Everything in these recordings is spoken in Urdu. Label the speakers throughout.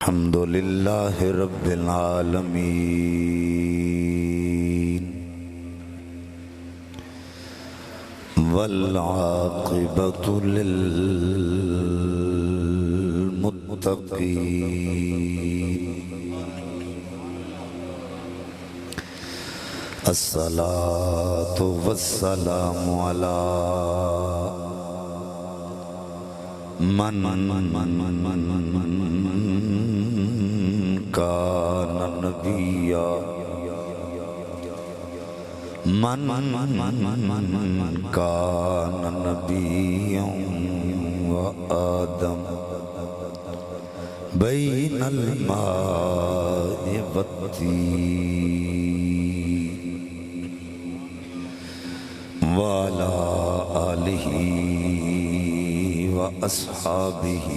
Speaker 1: الحمد لله رب العالمين والعاقبة للمتقين الصلاة والسلام على من كان نبيا من كان نبيا وآدم بين الماء والطين وعلى آله وأصحابه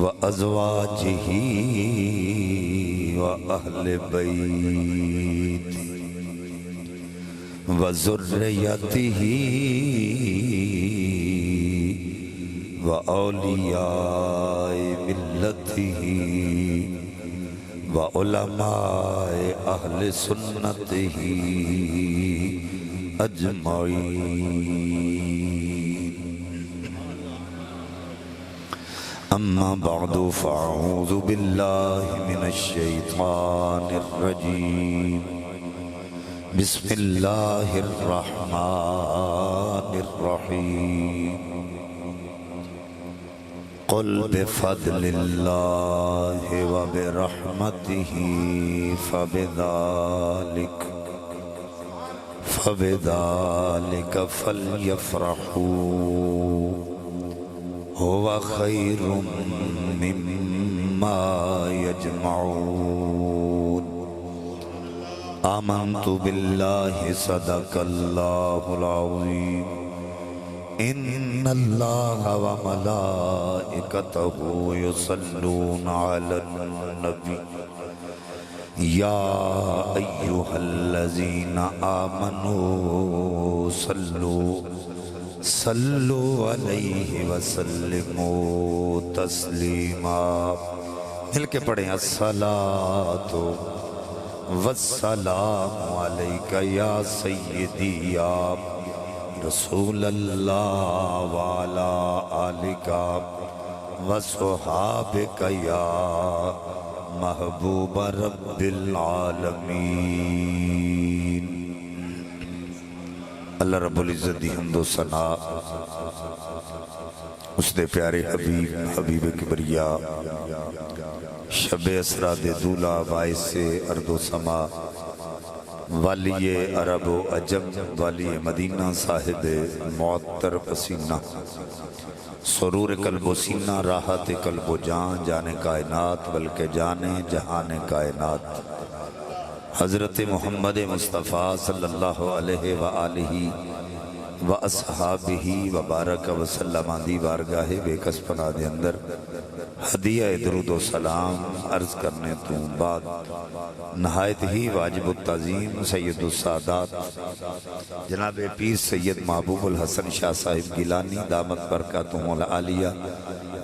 Speaker 1: وأزواجه وأهل بيته وذريته وأولياء ملته وعلماء أهل سنته أجمعين. أما بعد فأعوذ بالله من الشيطان الرجيم. بسم الله الرحمن الرحيم. قل بفضل الله وبرحمته فبذلك فليفرحوا هو خير مما يجمعون. آمنت بالله صدق الله العظيم. إن الله وملائكته يصلون على النبي يا أيها الذين آمنوا صلوا عليه وسلموا تسلیما. مل کے پڑھیں الصلاۃ والسلام علیک یا سیدی یا رسول اللہ وعلا آلک وصحابک یا محبوب رب العالمین. اللہ رب العزت دی حمد و ثنا اس دے پیارے حبیب کبریا شب اسرا دے دولا باعث سے ارض و سما والی عرب و عجم والی مدینہ صاحب معطر پسینہ سرور قلب و سینہ راحت قلب و جان جانے کائنات بلکہ جانے جہان کائنات حضرت محمد مصطفیٰ صلی اللہ علیہ وآلہ وآصحابہ وبارک وسلم دی بارگاہ بے کس پناہ دے اندر ہدیہ درود و سلام عرض کرنے تو بعد نہایت ہی واجب التعظیم سید السادات جناب پیر سید محبوب الحسن شاہ صاحب گیلانی دامت برکاتہم العالیہ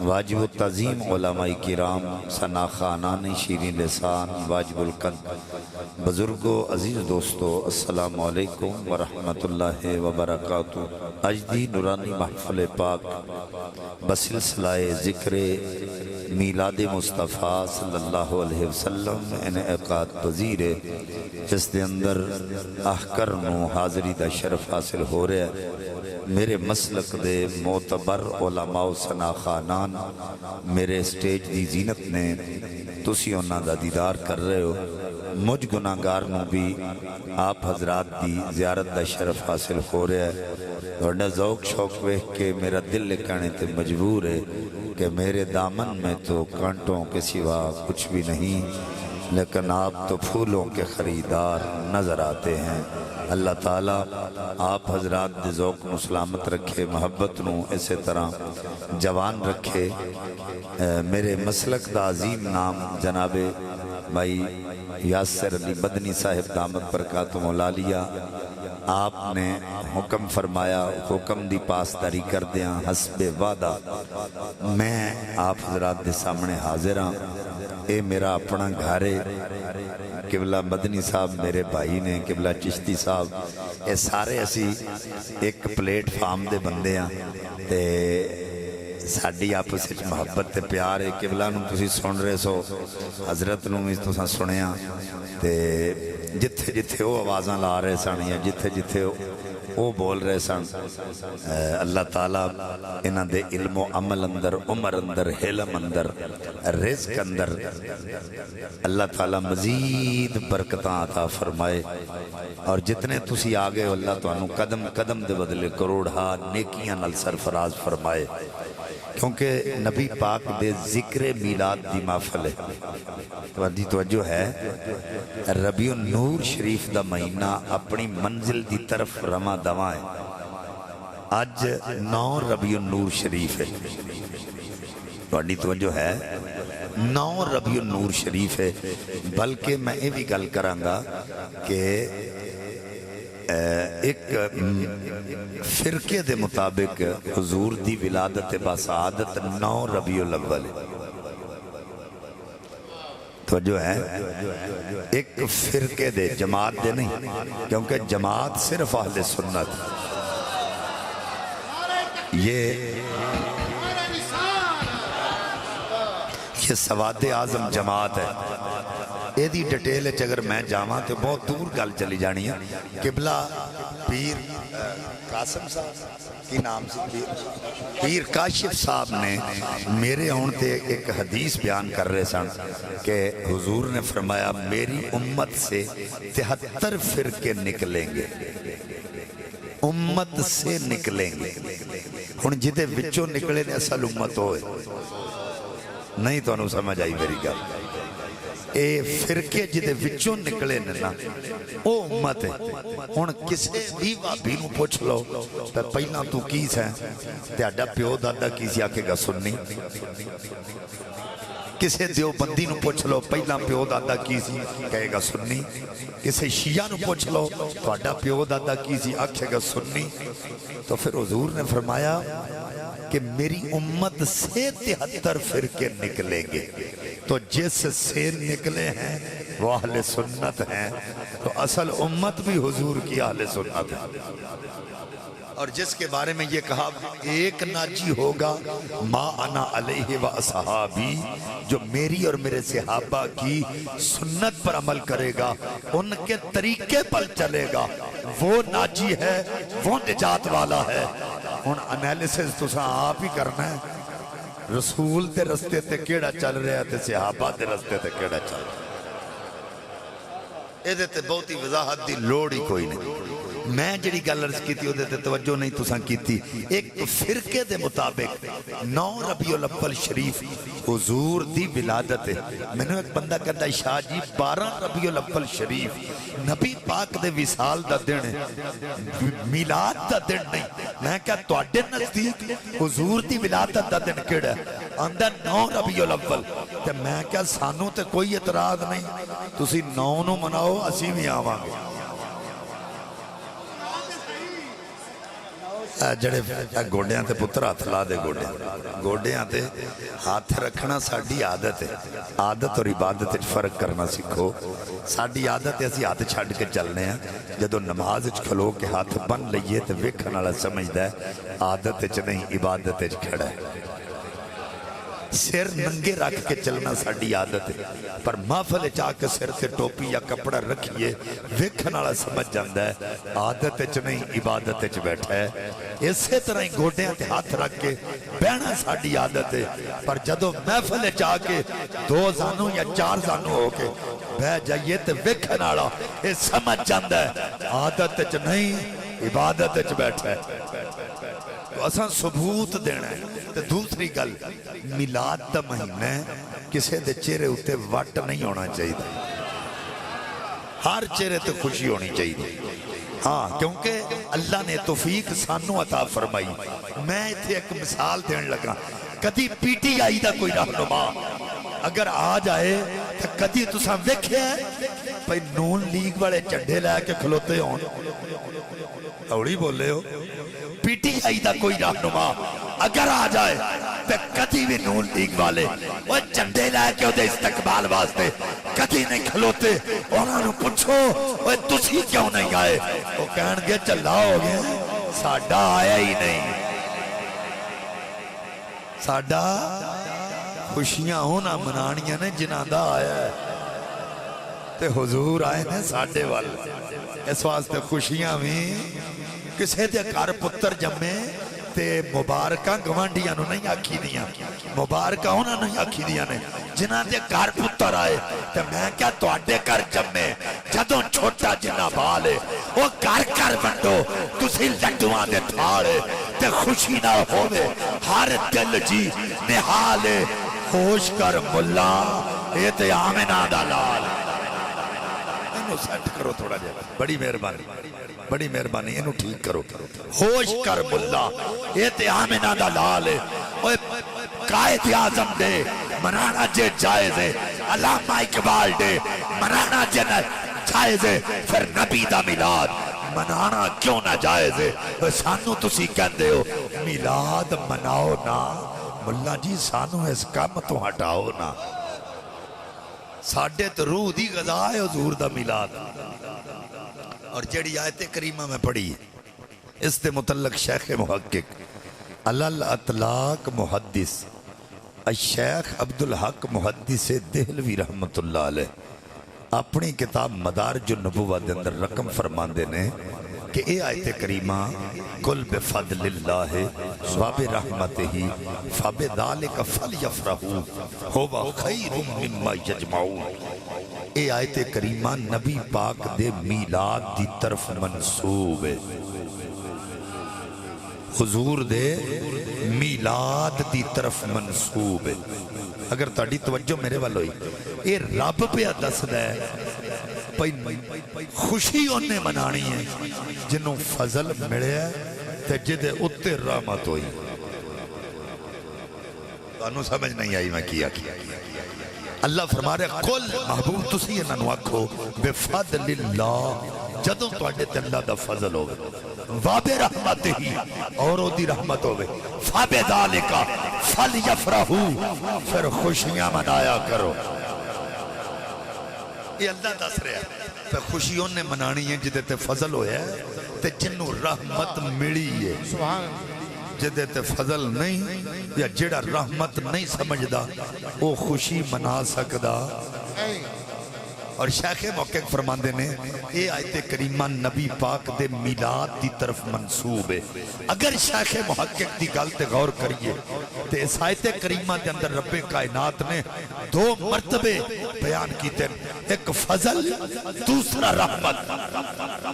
Speaker 1: واجب التعظیم علماء کرام ثنا خانان شیرین لسان واجب القد بزرگو عزیز دوستو السلام علیکم ورحمت اللہ وبرکاتہ. اجدی نورانی محفل پاک بسلسلہ ذکر میلاد مصطفیٰ صلی اللہ علیہ وسلم انعقاد پذیر جس دے اندر احکر نو حاضری دا شرف حاصل ہو رہا ہے. میرے مسلک دے معتبر علماء و ثنا خانان میرے سٹیج دی زینت نے تسی انہاں دا دیدار کر رہے ہو. مجھ گناہگار نو بھی آپ حضرات دی زیارت دا شرف حاصل ہو رہا ہے. ورنہ ذوق شوق ویکھ کے میرا دل لکھانے تے مجبور ہے کہ میرے دامن میں تو کانٹوں کے سوا کچھ بھی نہیں، لیکن آپ تو پھولوں کے خریدار نظر آتے ہیں. اللہ تعالیٰ آپ حضرات دے ذوق نو سلامت رکھے، محبت نو اسی طرح جوان رکھے. میرے مسلک دا عظیم نام جناب بھائی یاسر علی بدنی صاحب دامت برکاتہم العالیہ آپ نے حکم فرمایا، حکم دی پاسداری کردیاں حسب وعدہ میں آپ حضرات دے سامنے حاضر ہاں۔ اے میرا اپنا گھر ہے، قبلہ مدنی صاحب میرے بھائی نے، قبلہ چشتی صاحب، اے سارے اسی ایک پلیٹ فارم دے بندے ہاں تے ساڈی آپس وچ محبت تے پیار ہے۔ قبلہ نوں تسی سن رہے سو، حضرت نوں بھی تساں سنیا تے جتھے جتھے وہ آوازاں لا رہے سن یا جتھے جتھے وہ بول رہے سن، اللہ تعالیٰ انہاں دے علم و عمل اندر، عمر اندر، حلم اندر، رزق اندر اللہ تعالیٰ مزید برکتاں عطا فرمائے، اور جتنے تسی آگے اللہ تانوں قدم قدم دے بدلے کروڑہا نیکیاں نال سرفراز فرمائے، کیونکہ نبی پاک دے ذکر میلاد دی محفل ہے۔ تواڈی توجہ ہے، ربیع النور شریف دا مہینہ اپنی منزل دی طرف رواں دواں ہے۔ اج 9 ربیع النور شریف ہے، تواڈی توجہ ہے، 9 ربیع النور شریف ہے۔ بلکہ میں یہ بھی گل کراں گا کہ ایک فرقے دے مطابق حضور دی ولادت بسعادت 9 ربیع الاول ہے۔ توجہ ہے، ایک فرقے دے، جماعت دے نہیں، کیونکہ جماعت صرف اہل سنت، یہ سواد اعظم جماعت ہے۔ یہ دی ڈیٹیل ہے، اگر میں جاواں تو بہت دور گل چلی جانی ہے۔ قبلہ پیر قاسم صاحب کی نام سے پیر کاشف صاحب نے میرے ہونتے ایک حدیث بیان کر رہے سن کہ حضور نے فرمایا میری امت سے 73 فرقے نکلیں گے، امت سے نکلیں گے۔ ہن جدے وچوں نکلے نے اصل امت ہوئے نہیں، تو انہوں سمجھ آئی میری گل۔ اے فرقے جدے وچوں نکلے نا او امت ہے۔ ہن کسے بھی وہابی نوں پوچھ لو تے پہلاں تو کی سیں، تہاڈا پیو دادا کی سی، آکھے گا سنی۔ کسے دیوبندی نوں پوچھ لو پہلاں پیو دادا کی سی، کہے گا سنی۔ کسے شیعہ نوں پوچھ لو تہاڈا پیو دادا کی سی، آکھے گا سنی۔ تو پھر حضور نے فرمایا کہ میری امت سے 73 فرقے نکلیں گے، تو جس سے نکلے ہیں وہ اہل سنت ہیں، تو اصل امت بھی حضور کی اہل سنت ہے۔ اور جس کے بارے میں یہ کہا ایک ناجی ہوگا ما انا علیہ و اصحابی، جو میری اور میرے صحابہ کی سنت پر عمل کرے گا، ان کے طریقے پر چلے گا، وہ ناجی ہے، وہ نجات والا ہے۔ ہن انالیسس تساں آپ ہی کرنا ہے، رسول دے رستے تے کیڑا چل رہا ہے تے صحابہ دے رستے تے کیڑا چل رہا ہے۔ اے تے بہتی وضاحت دی لوڑ ہی کوئی نہیں۔ میں جڑی گل عرض کی تھی وہ تے توجہ نہیں تساں کی تھی۔ ایک فرقے دے مطابق 9 ربیع الاول شریف حضور دی ولادت ہے۔ میں نے ایک بندہ کہتا ہے شاہ جی 12 ربیع الاول شریف نبی پاک دے وصال دا دن ہے، میلاد دا دن نہیں۔ میں کہا تواڈے نزدیک حضور دی ولادت دا دن کیڑا ہے؟ اندر 9 ربیع الاول۔ تے میں کہا سانوں تے کوئی اعتراض نہیں، تسی 9 نو مناؤ، اسی بھی آواں گے۔ جڑے گوڑیاں تے پتر ہاتھ لا دے، گوڑیاں تے ہاتھ رکھنا ساڑی عادت ہے۔ عادت اور عبادت فرق کرنا سکھو۔ ساڑی عادت ہے اسی ہاتھ چھاڑ کے چلنے ہیں، جدو نماز کھلو کے ہاتھ بن لئیے تے ویکھن والا سمجھدا ہے عادت نہیں، عبادت کھڑا ہے۔ سر ننگے رکھ کے چلنا ساڑی عادت ہے، پر محفل چاہ کے سر سے ٹوپی یا کپڑا رکھیے ویکھن والا سمجھ جاندا ہے عادت نہیں، عبادت بیٹھا ہے۔ اسی طرح ہی گوڈیاں تے ہاتھ رکھ کے بہنا ساڑی عادت ہے، پر جدو محفل چاہ کے 2 زانوں یا 4 زانوں ہو کے بہ جائیے تے ویکھن والا یہ سمجھ جاندا ہے عادت نہیں، عبادت بیٹھا ہے۔ تو اساں ثبوت دینا ہے۔ تو دوسری گل، میلاد دا مہینہ کسے دے چہرے ہوتے وٹ نہیں ہونا چاہیے، ہر چہرے تے خوشی ہونی چاہیے۔ ہاں، کیونکہ اللہ نے توفیق سانو عطا فرمائی۔ میں اتھے ایک مثال دین لگا، کدی پی ٹی آئی دا کوئی رہنما اگر آ جائے تو کدی تساں ویکھے بھئی نون لیگ والے جھنڈے لے کے کھلوتے ہون؟ ہولی بولے ہو پی ٹی آئی دا کوئی رہنما اگر آ جائے تے کدی بھی نون لیگ والے وہ جھنڈے لے کے دے استقبال واسطے کدی نہیں کھلوتے انہوں نے پوچھو وہ تسی کیوں نہیں آئے وہ کہن گے چلا ہو گیا ساڈا آیا ہی نہیں ساڈا خوشیاں ہونا منانیاں نے جنہاں دا آیا ہے تے حضور آئے نے ساڈے وال اس واسطے خوشیاں بھی کسے دے گھر پتر جمے تے مبارکاں گوانڈیاں نو نہیں آکھی دیاں مبارکاں ہونا نہیں آکھی دیاں نے جنہاں دے گھر پتر آئے تے میں کیا تواڈے گھر جمے جدوں چھوٹا جنہ بالے وہ گھر بنڈو تسی لڈواں دے تھاڑے تے خوشی نہ ہووے ہر دل جی نحالے خوش کر ملا اے تے آمنہ دا لال انہوں سیٹ کرو تھوڑا جائے بڑی مہربانی انہوں ٹھیک کرو ہوش کر ملا یہ تے آمنہ دا لال ہے قائد اعظم دے منانا جے جائز ہے علامہ اقبال دے منانا جے جائز ہے پھر نبی دا میلاد منانا کیوں نہ جائز ہے سانو تسی کہندے ہو میلاد مناؤ نا ملا جی سانو اس کام تو ہٹاؤ نا ساڑھے تو روح دی غذا ہے حضور دا میلاد اور جڑی آیت کریمہ میں پڑھی اس دے متعلق شیخ محقق الاطلاق محدث الشیخ عبدالحق محدث دہلوی رحمت اللہ علیہ اپنی کتاب مدارج النبوہ دے اندر رقم فرماندے نے کہ اے آیت کریمہ کل بفضل اللہ سواب رحمت ہی فبذالک فلیفرحوا ہوا خیر مما یجمعون اے آیت کریمہ نبی پاک دے میلاد دی طرف منصوب ہے حضور دے میلاد دی طرف منصوب ہے اگر تاڑی توجہ میرے والو ہی اے رب پہ دس دے خوشی انہیں منانی ہے جنہوں فضل ملے ہے تے جدے اتے رحمت ہوئی تو انہوں سمجھ نہیں آئی میں کیا اللہ فرما رہے کل محبوب تسی انہوں نے آکھو بفضل اللہ جدوں تو اڈے تے اللہ دا فضل ہوگا واب رحمت ہی اور او دی رحمت ہوگے فبذالک فلیفرحوا پھر خوشیاں منایا کرو یہ اللہ دس رہا ہے تو خوشیوں نے منانی ہیں جدے تے فضل ہویا ہے تے جنوں رحمت ملی ہے جدے تے فضل نہیں یا جڑا رحمت نہیں سمجھدا وہ خوشی منا سکدا اور شیخ محقق فرماندے نے یہ آیت کریمہ نبی پاک دے میلاد دی طرف منصوب ہے اگر شیخ محقق دی گل تے غور کریے تے اس آیت کریمہ دے اندر رب کائنات نے دو مرتبے بیان کیتے ایک فضل دوسرا رحمت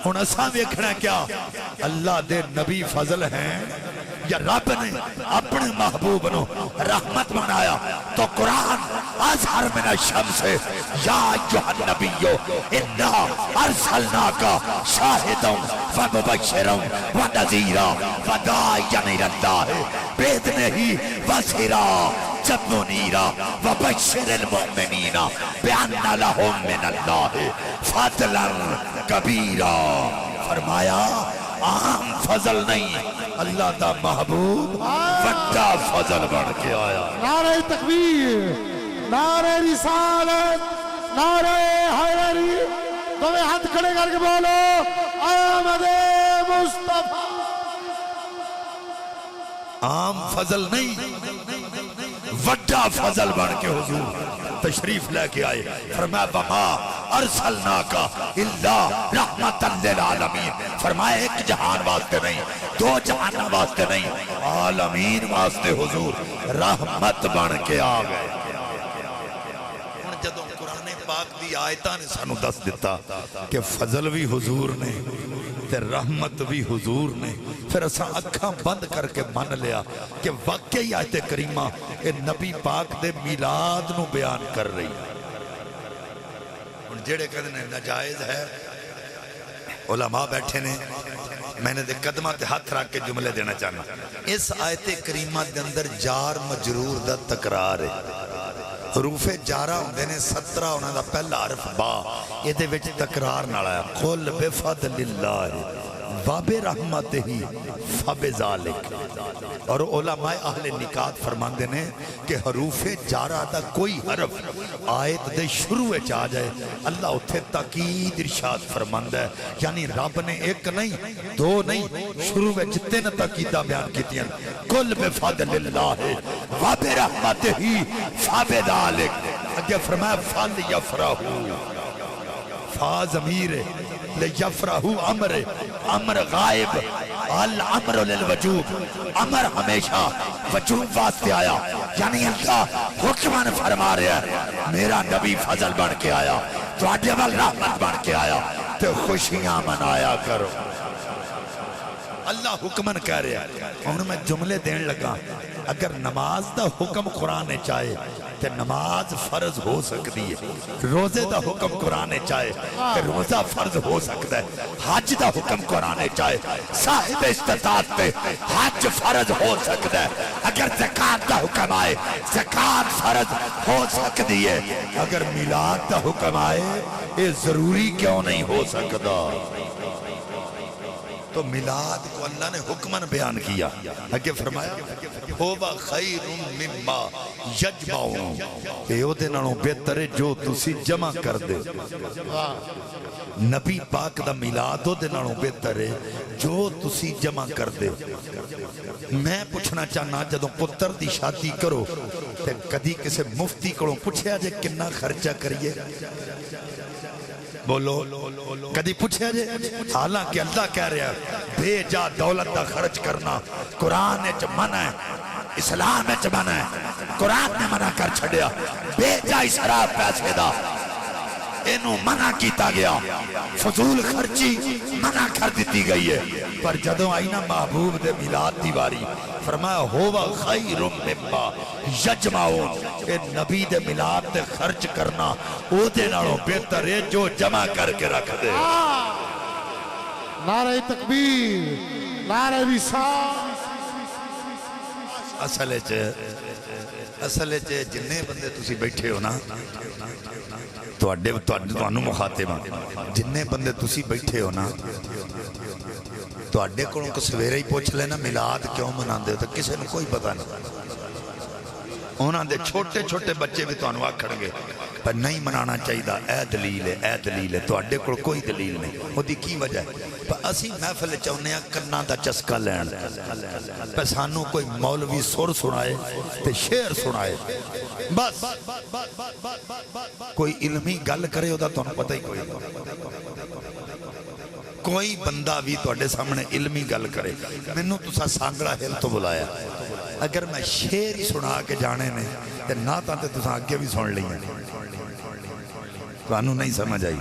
Speaker 1: ہن اساں ویکھنا کیا اللہ دے نبی فضل ہیں یا رب نے اپنے محبوب نو رحمت بنایا تو قرآن ازہر من الشمس یا ایوہ النبیو انا ارسلناکا شاہدوں ومبشروں ونذیرا وداعیا الی اللہ باذنہ وسرا جب منیرا وبشر المؤمنین بان لہم من اللہ فضلا کبیرا فرمایا عام فضل نہیں اللہ دا محبوب بڑا فضل بڑھ کے آیا
Speaker 2: نعرہ تکبیر نعرہ رسالت نعرہ حیدری تمہیں ہاتھ کھڑے کر کے بولو آمد مصطفیٰ
Speaker 1: عام فضل نہیں بڑا فضل بڑھ کے حضور تشریف لے کے آئے فرمایا وما ارسلناکا الا رحمتا للعالمین فرمایا ایک جہان واسطے نہیں دو جہان واسطے نہیں عالمین واسطے حضور رحمت بن کے آ گئے جدوں قرآن پاک دی آیتاں نے سانو دس دیتا کہ فضل بھی حضور نے تے رحمت بھی حضور نے پھر اساں اکھاں بند کر کے مان لیا کہ واقعی آیت کریمہ اے نبی پاک دے میلاد نو بیان کر رہی ان جڑے کہنے ناجائز ہے علماء بیٹھے نے میں نے دے قدمہ تے ہاتھ رکھ کے جملے دینا چاہنا اس آیت کریمہ دے اندر جار مجرور دا تکرار ہے حروف جارہ ہوندے نے 17 انہاں دا پہلا حرف با یہ دے وچ تکرار نال آیا قل بفضل اللہ وَبِرَحْمَتِهِ فَبِذَلِكَ۔ اور علماء اہل نکات فرماندے نے کہ حروف جارہ دا کوئی حرف آیت دے شروع چاہ جائے اللہ اتھے تاکید ارشاد فرماندہ ہے، یعنی رب نے ایک نہیں دو نہیں شروع جتے نہ تاکیدہ بیان کیتی ہیں کل بفضل اللہ وبرحمتہ فبذلک۔ اگے فرمایا فَلْيَفْرَحُوا، فا ضمیر لیفرحو امر غائب، الامر للوجوب، امر ہمیشہ وجوب واسطے آیا، یعنی اللہ حکمان فرما رہا ہے میرا نبی فضل بن کے آیا تو اڈیوال رحمت بن کے آیا تو خوشیاں منایا کرو۔ اللہ حکمن کہہ رہا ہے۔ انہوں میں جملے دین لگا اگر نماز دا حکم قرآن چاہے تو نماز فرض ہو سکتی ہے، روزے دا حکم قرآن چاہے تو روزہ فرض ہو سکتا ہے، حج دا حکم قرآن چاہے صاحب استطاعت پہ حج فرض ہو سکتا ہے، اگر زکاة دا حکم آئے زکاة فرض ہو سکتی ہے، اگر میلاد دا حکم آئے یہ ضروری کیوں نہیں ہو سکتا؟ تو میلاد کو اللہ نے حکمن بیان کیا، آگے فرمایا ہووا خیر مما یجمعون، ایو دے نالوں بہتر ہے جو تسی جمع کر دے۔ نبی پاک دا میلاد دے نالوں بہتر ہے جو تسی جمع کر دے۔ میں پوچھنا چاہنا جدوں پتر دی شادی کرو تے کدی کسے مفتی کو پوچھیا جے کنا خرچہ کریے؟ بولو کدی پوچھے جے؟ حالانکہ اللہ کہہ رہا ہے بے جا دولت دا خرچ کرنا قرآن اچ منع ہے، اسلام اچ منع ہے، قرآن نے منع کر چھڑیا، بے جا اسراف پیسے دا انہوں منع کیتا گیا، فضول خرچی منع کر دیتی گئی ہے۔ پر جدوں آئی نا محبوب دے میلاد دیواری فرمایا ہوا خیر مما یجمعون، اے نبی دے میلاد دے خرچ کرنا او دے نالوں بہتر ہے جو جمع کر کے رکھ دے۔
Speaker 2: نعرہ تکبیر، نعرہ رسالت۔
Speaker 1: اصل جننے بندے تسی بیٹھے ہو نا تانوں مخاطب جننے بندے تسی بیٹھے ہو نا تواڈے کولوں کو سویرے ہی پوچھ لینا میلاد کیوں مناندے ہو تو کسی نے کوئی پتہ نہیں، انہاں دے چھوٹے چھوٹے بچے بھی تانوں آکھن گے پر نہیں منانا چاہیے، اے دلیل ہے اے دلیل ہے، تواڈے کول کوئی دلیل نہیں، اودی کی وجہ ہے؟ پر اسی محفل چاہنے ہیں کناں دا چسکا لین، پر سانوں کوئی مولوی سر سنائے تے شعر سنائے، بس کوئی علمی گل کرے ہوتا تانوں پتہ ہی کوئی نہیں۔ کوئی بندہ بھی تواڈے سامنے علمی گل کرے، مینوں تساں سانگڑا ہل تو بلایا، اگر میں شعر سنا کے جانے نے تے نہ تاں تے تساں اگے بھی سن لئی ہیں، تانوں نہیں سمجھ آئی؟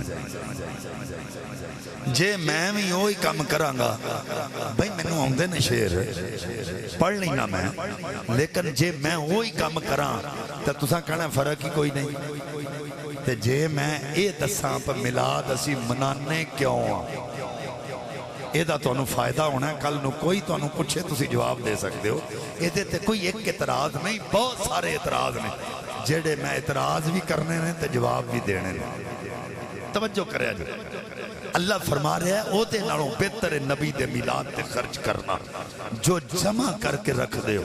Speaker 1: جے میں بھی وہی کام کراں گا بھئی مینوں آندے نے شعر پڑھ لینا میں، لیکن جے میں وہی کام کراں تے تساں کہنا فرق ہی کوئی نہیں۔ تے جے میں اے دساں پر میلاد اسی منانے کیوں آں، اے دا تو انہوں فائدہ ہونا ہے، کل نو کوئی تو انہوں پوچھے تو اسی جواب دے سکتے ہو۔ اے دیتے کوئی ایک اعتراض نہیں، بہت سارے اعتراض نے جیڑے میں اعتراض بھی کرنے نے تے جواب بھی دینے نے۔ توجہ کرے جو اللہ فرما رہا ہے او دے نالوں بہتر نبی دے میلاد تے خرچ کرنا جو جمع کر کے رکھ دے ہو۔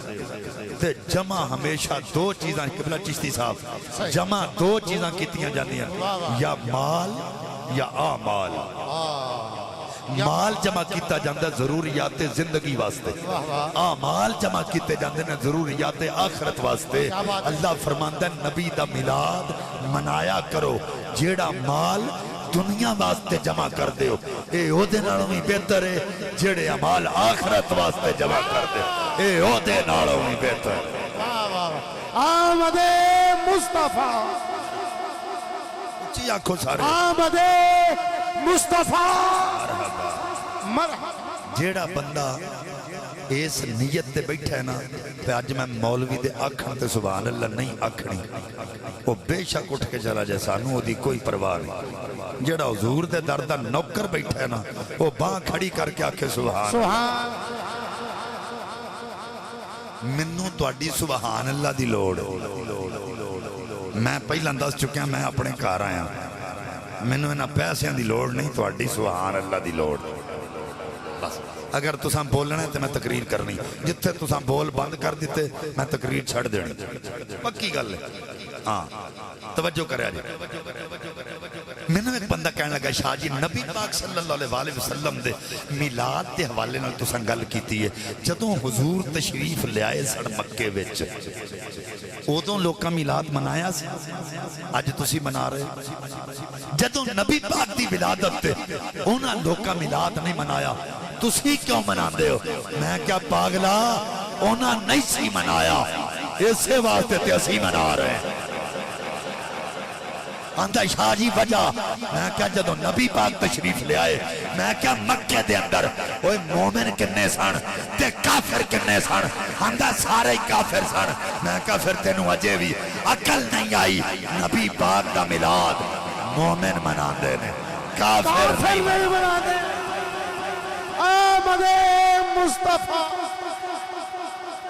Speaker 1: تے جمع ہمیشہ دو چیزاں، قبلہ چشتی صاحب جمع دو چیزاں کیتیاں جاندی ہیں، یا مال یا آمال۔ مال جمع کیتا جاندہ ضروریات زندگی واسطے، آمال جمع کیتے جاندے نے ضروریات آخرت واسطے۔ اللہ فرماندہ نبی دا میلاد منایا کرو، جیڑا مال دنیا واسطے جمع کر دے ہو اے او دے نالوں بھی بہتر ہے، جیڑے عمال آخرت واسطے جمع کر دے اے او دے نالوں بھی بہتر ہے۔
Speaker 2: آمد مصطفیٰ،
Speaker 1: اچھی آنکھوں سارے
Speaker 2: آمد مصطفیٰ، مرحبا۔
Speaker 1: جیڑا بندہ اس نیت دے بیٹھا ہے نا پہ آج میں مولوی دے آکھن تے سبحان اللہ نہیں آکھنی، وہ بے شک اٹھ کے چلا جائے، سانوں دی کوئی پرواہ نہیں۔ جیڑا حضور دے دردہ نوکر بیٹھا ہے نا وہ باں کھڑی کر کے آکھے سبحان
Speaker 2: سبحان
Speaker 1: منوں تواڈی سبحان اللہ دی لوڑ۔ میں پہلا دس چکیا میں اپنے گھر آیا، مینوں انہاں پیسیاں دی لوڑ نہیں، تواڈی سبحان اللہ دی لوڑ۔ بس اگر تساں بولنا ہے تو میں تقریر کرنی جتھے تساں بول بند کر دیتے میں تقریر چھڑ دینی پکی گل ہے ہاں توجہ کرے جی میں نے ایک بندہ کہنے لگا شاہ جی نبی پاک صلی اللہ علیہ وسلم دے میلاد دے حوالے نال تساں گل کیتی ہے جدوں حضور تشریف لے آئے سن مکے وچ ادوں لوکاں میلاد منایا سی اج تسی منا رہے جدوں نبی پاک دی ولادت تے انہاں لوکاں میلاد نہیں منایا تسی کیوں مناندے ہو میں کیا پاگلا انہاں نہیں سی منایا اسے واسطے تے اسی منا رہے ہیں آندھا شاہ جی وجہ میں کیا جدو نبی پاک تشریف لے آئے میں کیا مکے دے اندر اوہ مومن کنے سن تے کافر کنے سن آندھا سارے کافر سن میں کیا پھر تینوں اجے بھی عقل نہیں آئی نبی پاک دا میلاد مومن مناندے نے کافر نہیں
Speaker 2: مناندے آمد مصطفیٰ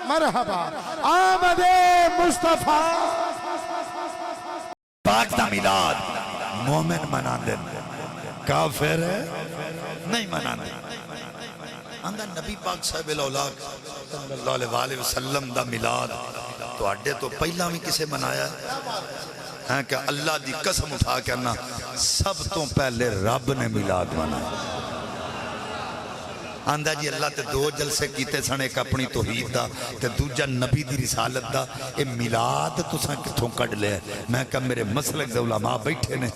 Speaker 2: مرحبا آمد مصطفیٰ
Speaker 1: پاک دا میلاد مومن مناندے کافر نہیں مناندے اندھا نبی پاک صاحب الاولاق صلی اللہ علیہ وسلم دا میلاد تو اڈے تو پہلا بھی کسے منایا ہے کہ اللہ دی قسم اٹھا کرنا سب تو پہلے رب نے میلاد منایا آندھا جی اللہ تے دو جلسے کیتے سن ایک اپنی توحید دا تے دوجا نبی دی رسالت دا اے میلاد تساں کتھوں کڈ لے میں کہا میرے مسلک دے علماء بیٹھے نے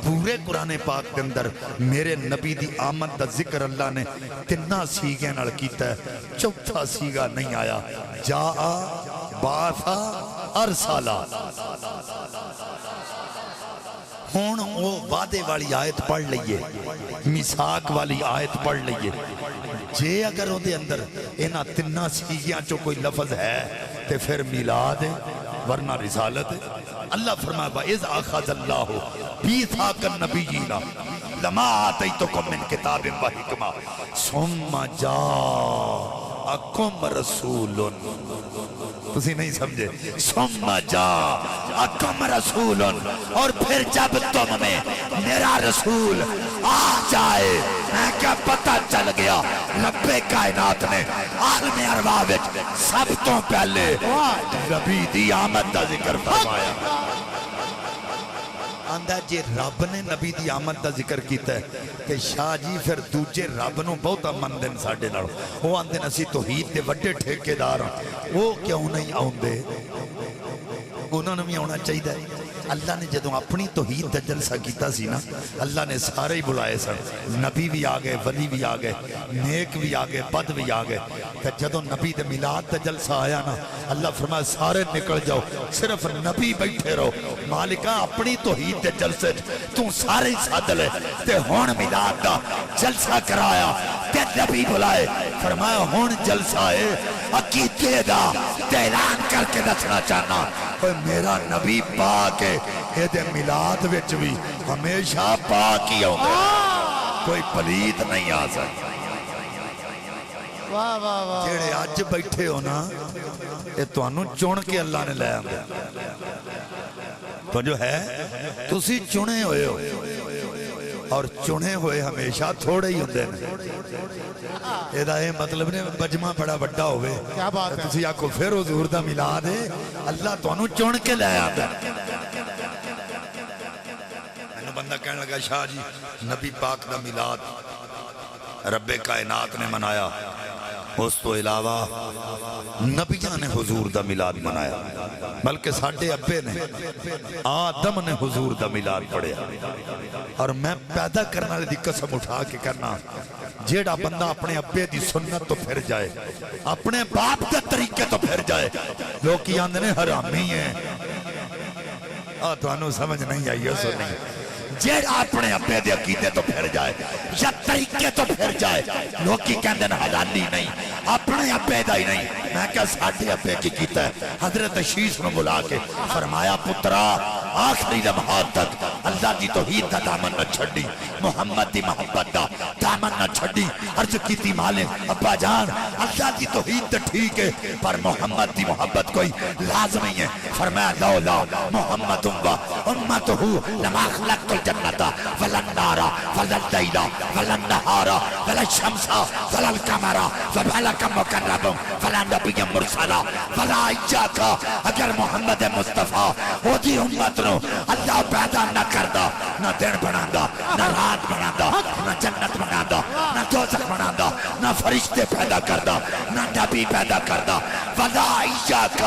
Speaker 1: پورے قرآن پاک کے اندر میرے نبی دی آمد دا ذکر اللہ نے تنہ سیگے نال کیتا ہے چوتھا سیگا نہیں آیا جا باسا ارسالا ہون وہ وعدے والی آیت پڑھ لئیے میثاق والی آیت پڑھ لئیے جے اگر وہ دے اندر اینا تنہ سیگیاں چو کوئی لفظ ہے تے پھر میلاد ہے ورنہ رسالت ہے اللہ فرمایا وَإِذْ أَخَذَ اللَّهُ مِيثَاقَ النَّبِيِّينَ لَمَا آتَيْتُكُم مِّن كِتَابٍ وَحِكْمَةٍ ثُمَّ جَاءَكُمْ رَسُولٌ تسی نہیں سمجھے ثُمَّ جَاءَكُمْ رَسُولٌ اور پھر جب تم میں میرا رسول آ جائے میں کیا پتہ چل گیا رب کائنات نے عالم ارواح وچ سب تو پہلے نبی دی آمد دا ذکر فرمایا آندھا جے رب نے نبی دی آمد دا ذکر کیتا ہے کہ شاہ جی پھر دوجے رب نو بہتا مندن ساڑھے لڑو وہ آندھے نسی توحید دے وڈے ٹھیکے دار وہ کیوں نہیں آؤندے انہوں نے بھی آنا چاہیے اللہ نے جدوں اپنی توحید دا جلسہ کیتا سی نا اللہ نے سارے ہی بلائے سن نبی بھی آگئے ولی بھی آگئے نیک بھی آگئے بد بھی آگئے کہ جدوں نبی دے میلاد دا جلسہ آیا نا اللہ فرمایا سارے نکل جاؤ صرف نبی بیٹھے رہو مالکہ اپنی توحید دے جلسے تو سارے ساتھ لے تے ہون میلاد دا جلسہ کرایا تے نبی بلائے فرمایا ہون جلسہ ہے عقیدے دا تے اعلان کر کے دسنا چاہنا میرا نبی پاک ہے یہ دے میلاد وچ بھی ہمیشہ پاک ہی ہوگا کوئی پلید نہیں آ سکتا جیڑے آج بیٹھے ہو نا یہ تو انہوں چون کے اللہ نے لے آمدے تو جو ہے تسی چنے ہوئے ہو اور چنے ہوئے ہمیشہ تھوڑے ہی ہوندے ہیں یہ مطلب نے بجمہ بڑا بڑا ہوئے
Speaker 2: کیا بات ہے
Speaker 1: تسی آکو پھر حضور دا میلاد ہے اللہ تو انہوں چون کے لے آمدے میں بندہ کہنے لگا شاہ جی نبی پاک دا میلاد رب کائنات نے منایا اس تو علاوہ نبیان نے حضور دا میلاد منایا بلکہ ساڑھے ابے نے آدم نے حضور دا میلاد پڑھیا اور میں پیدا کرنا دی قسم اٹھا کے کرنا جیڑا بندہ اپنے ابے دی سنت تو پھر جائے اپنے باپ کے طریقے تو پھر جائے لوگ کی آندھے نے حرامی ہیں تو انہوں سمجھ نہیں آئی سو نہیں جیڑا اپنے ابے دے عقیدے تو پھر جائے یا طریقے تو پھر جائے لوگ کی کہندے حلالی نہیں اپنے ابے دا ہی نہیں میں کہا ساڑھے ابے کی کیتا ہے حضرت شیش نے بلا کے فرمایا پترا آخری لمحات تک اللہ دی توحید دا دامن نہ چھڑی محمد دی محبت دا دامن نہ چھڑی عرض کیتی مالک ابا جان اللہ دی توحید دا ٹھیک ہے پر محمد دی محبت کوئی لازمی ہے فرمایا لولا محمد و
Speaker 3: أردته لما خلقت الجنة ولا النار ولا الليل ولا النهار ولا الشمس ولا القمر وملك مقرب ولا نبي مرسل ولا إياك اگر محمد مصطفیٰ وہی امت نو اللہ پیدا نہ کردا نہ دن بناندا نہ رات بناندا نہ جنت بناندا نہ دوزخ بناندا نہ فرشتے پیدا کردا نہ نبی پیدا کردا ولا إياك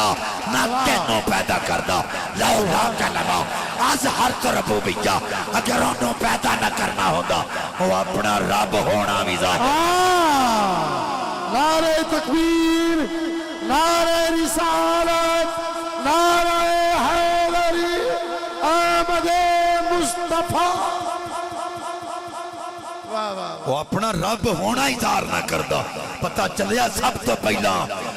Speaker 3: نہ تینوں پیدا کردا لولا کلمہ اظہر ربوبیہ اگر انہوں پیدا نہ کرنا ہوگا وہ اپنا رب ہونا بھی ظاہر
Speaker 2: نعرہ تکبیر نعرہ رسالت نعرہ حیدری آمد مصطفیٰ
Speaker 3: وہ اپنا رب ہونا ہی ظاہر نہ کردا پتہ چلیا سب تو پہلا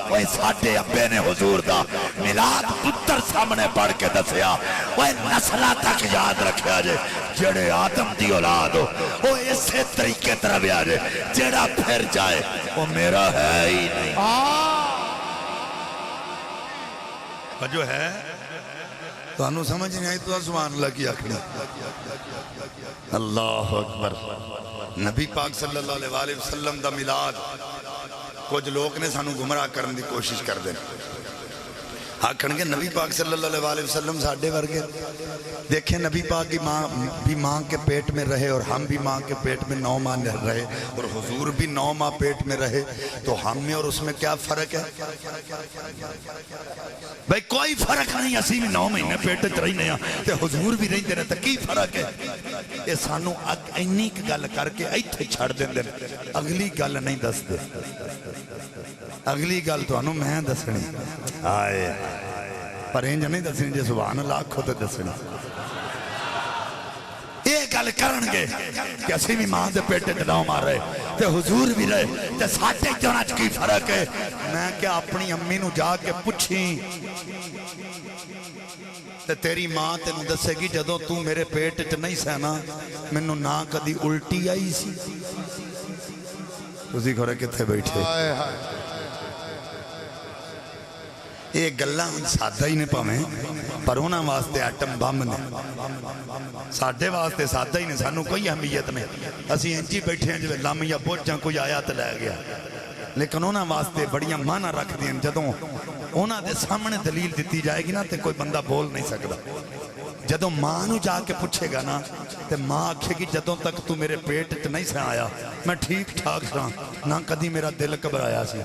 Speaker 3: وہ ساڈے ابے نے حضور دا میلاد پتر سامنے پڑھ کے دسیا وہ نسلہ تک یاد رکھیا جے جڑے آدم دی اولاد ہو وہ اسے طریقے طرح بھی آجے جڑا پھر جائے وہ میرا ہے ہی نہیں جو ہے
Speaker 4: تو انہوں سمجھ نہیں آئی تو سبحان اللہ کی اکھنا اللہ اکبر نبی پاک صلی اللہ علیہ وسلم دا میلاد کچھ لوگ نے سانو گمراہ کرنے دی کوشش کر دیں آکھنگے نبی پاک صلی اللہ علیہ وسلم ساڑھے ورگے دیکھیں نبی پاک کی بھی ماں کے پیٹ میں رہے اور ہم بھی ماں کے پیٹ میں 9 ماہ رہے اور حضور بھی 9 ماہ پیٹ میں رہے تو ہم میں اور اس میں کیا فرق ہے
Speaker 3: بھئی کوئی فرق نہیں اسی بھی 9 مہینے پیٹ چرہی نہیں تے حضور بھی نہیں دینے تا کی فرق ہے یہ سانو اینی کی گل کر کے ایتھے چھڑ دیں دیں اگلی گل نہیں دس دے اگلی گل تو انہوں میں دسنی آئے پر انج نہیں دسنی جے سبحان اللہ آکھو تو دسنی یہ گل کرنگے کہ اسی بھی ماں دے پیٹے جناؤ مار رہے تے حضور بھی رہے تے ساٹھے جناچ کی فرق ہے
Speaker 4: میں کہ اپنی امی نو جا کے پوچھیں تے تیری ماں تے نو دسے گی جدوں تو میرے پیٹ چ نہیں سہنا میں نو نہ کدی الٹی آئی سی اسی کھورے کتھے بیٹھے یہ گلہ سادہ ہی نے پاویں پر ہونا واسطے ایٹم بم نے ساڑھے واسطے سادہ ہی نے سانو کوئی اہمیت نہیں اسی انجی بیٹھے ہیں جو لامیہ بوجھاں کوئی آیات لے گیا لیکن ہونا واسطے بڑیاں معنی رکھ دیں جدوں ہونا دے سامنے دلیل دیتی جائے گی نا تے کوئی بندہ بول نہیں سکتا جدوں ماں نو جا کے پوچھے گا نا تے ماں آکھے گی جدوں تک تو میرے پیٹ تے نہیں سے آیا میں ٹھیک ٹھاک سا نہ کدی میرا دل گھبرایا سی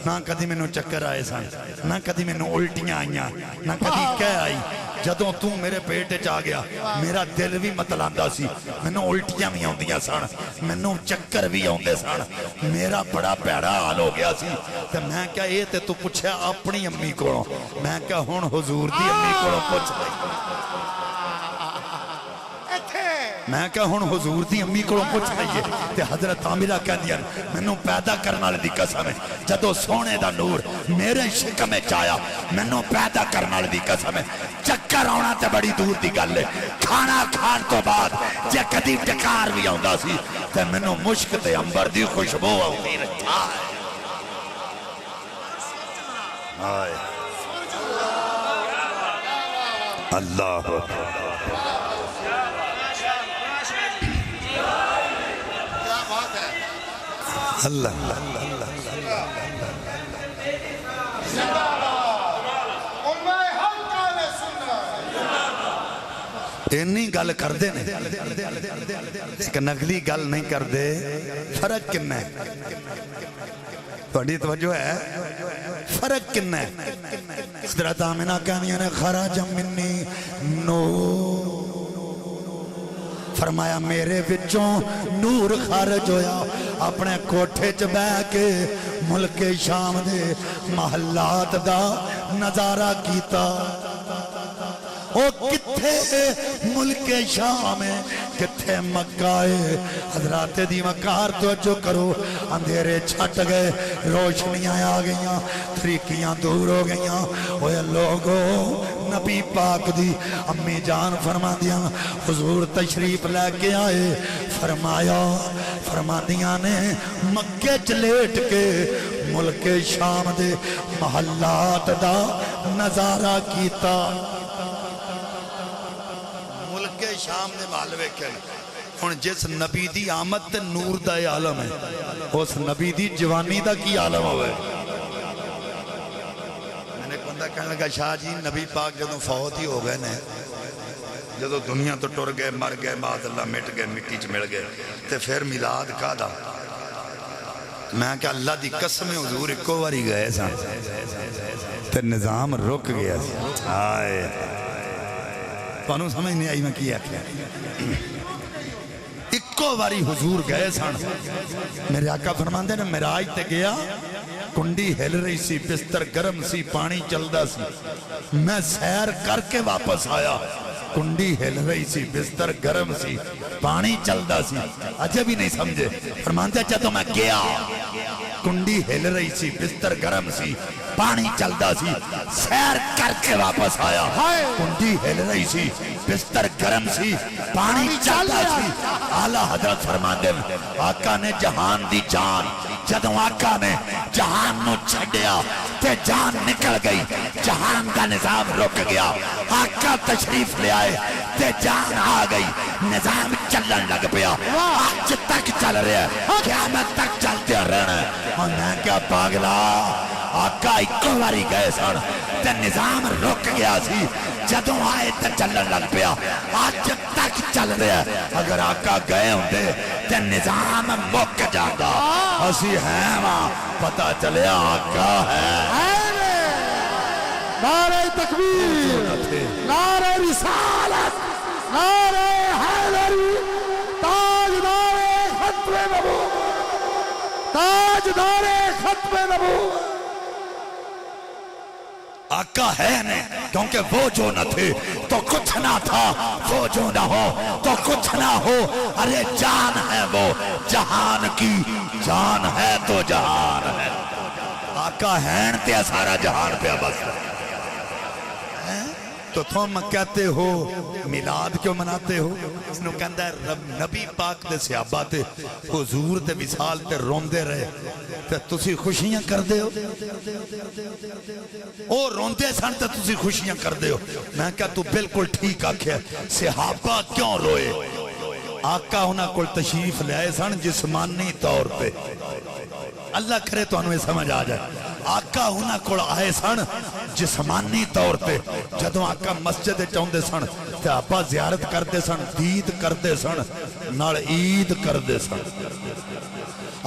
Speaker 4: نہ کدی میں نو چکر آئے سن نہ کدی میں نو الٹیاں آئیاں نہ کدی کہہ آئی جدوں تو میرے پیٹ چا گیا میرا دل بھی متلاندہ سی میں نو الٹیاں بھی آن دیا سن میں نو چکر بھی آن دے سن میرا بڑا پیڑا حال ہو گیا سی تو میں کہا یہ تے تو پوچھے اپنی امی کو میں کہا ہون حضور دی امی کو پوچھ رہی میں کہا ہون حضور دی امی کو پوچھ رہی ہے تے حضرت عامرہ کہہ دیا میں نو پیدا کرنا لے دی قسم ہے جدو سونے دا نور میرے شکم میں چایا میں نو پیدا کرنا لے دی قسم ہے چکر آنا تے بڑی دور دی گل ہے کھانا کھان تو بعد جے کدی ٹکار بھی آندا سی تے میں نو مشک تے امبر دی خوشبو آؤں اللہ اللہ اینی گل کر دے لیکن اگلی گل نہیں کر دے فرق کن ہے تھوڑی توجہ ہے فرق کن ہے حضرت آمنہ کہنی نے خراج منی نور فرمایا میرے وچوں نور خارج ہویا اپنے کوٹھے چ بہ کے ملک شام دے محلات دا نظارہ کیتا او کتھے ملک شام ہے کتھے مکہ ہے حضرات دی مکار توجہ کرو اندھیرے چھٹ گئے روشنیاں آ گئیاں تریکیاں دور ہو گئیاں اوے لوگو نبی پاک دی امی جان فرما دیاں حضور تشریف لے کے آئے فرما دیاں نے مکے چلیٹ کے ملک شام دے محلات دا نظارہ کیتا شام دے محل ویکھے ہن جس نبی دی آمد تے نور دا یہ عالم ہے اس نبی دی جوانی دا کی عالم ہوئے میں نے ایک بندہ کہنے لگا شاہ جی نبی پاک جدوں فوت ہی ہو گئے نے جدوں دنیا تو ٹر گئے مر گئے معاذ اللہ مٹ گئے مٹی چ مل گئے تے پھر میلاد کا دا میں کہ اللہ دی قسم حضور ایکو واری گئے سن تے نظام رک گیا آئے تانوں سمجھ نہیں آئی میں کی آکھیا ایکو واری حضور گئے سن میرے آقا فرماندے نے معراج تے گیا کنڈی ہل رہی سی بستر گرم سی پانی چلدا سی میں سیر کر کے واپس آیا کنڈی ہل رہی سی بستر گرم سی پانی چلدا سی اجے بھی نہیں سمجھے فرماندے جدوں میں گیا کنڈی ہل رہی سی بستر گرم سی پانی چلدا سی سیر کر کے واپس آیا کنڈی ہل رہی سی بستر گرم سی پانی چلدا سی اعلیٰ حضرت فرماندے آقا نے جہان دی جان جدوں آقا نے جہان نو چھڈیا تے جان نکل گئی جہان دا نظام رک گیا آقا تشریف لے آئے تے جان آ گئی نظام چلن لگ پیا آج تک چل رہا ہے قیامت تک چلتے رہنا ہے اور میں کیا پاگلا آقا ایکو واری گئے سن تے نظام رک گیا سی جدوں آئے تے چلن لگ پیا آج تک چل رہا ہے اگر آقا گئے ہوندے تے نظام مک جاتا اسی ہیں وہاں پتہ چلیا آقا ہے
Speaker 2: نعرہ تکبیر نعرہ رسالت نعرہ حیدری تاجدار ختم نبوت تاجدار ختم نبوت
Speaker 4: آقا ہے نہیں کیونکہ وہ جو نہ تھے تو کچھ نہ تھا وہ جو نہ ہو تو کچھ نہ ہو ارے جان ہے وہ جہان کی جان ہے تو جہان ہے آقا ہے تے سارا جہان پہ بس تو تم کہتے ہو میلاد کیوں مناتے ہو اس نے کہندہ ہے نبی پاک دے صحابہ تے حضور دے وصال تے روندے رہے تے تسی خوشیاں کر دے ہو او روندے سن تے تسی خوشیاں کر دے ہو میں کہا تو بالکل ٹھیک آکھیا صحابہ کیوں روئے آقا ہونا کل تشریف لے آئے سن جسمانی طور پہ اللہ کرے تو انہیں سمجھ آ جائے آقا ہونا کل آئے سن جسمانی طور پہ جدوں آقا مسجد چاہندے سن تے آپا زیارت کردے سن دید کردے سن نال عید کردے سن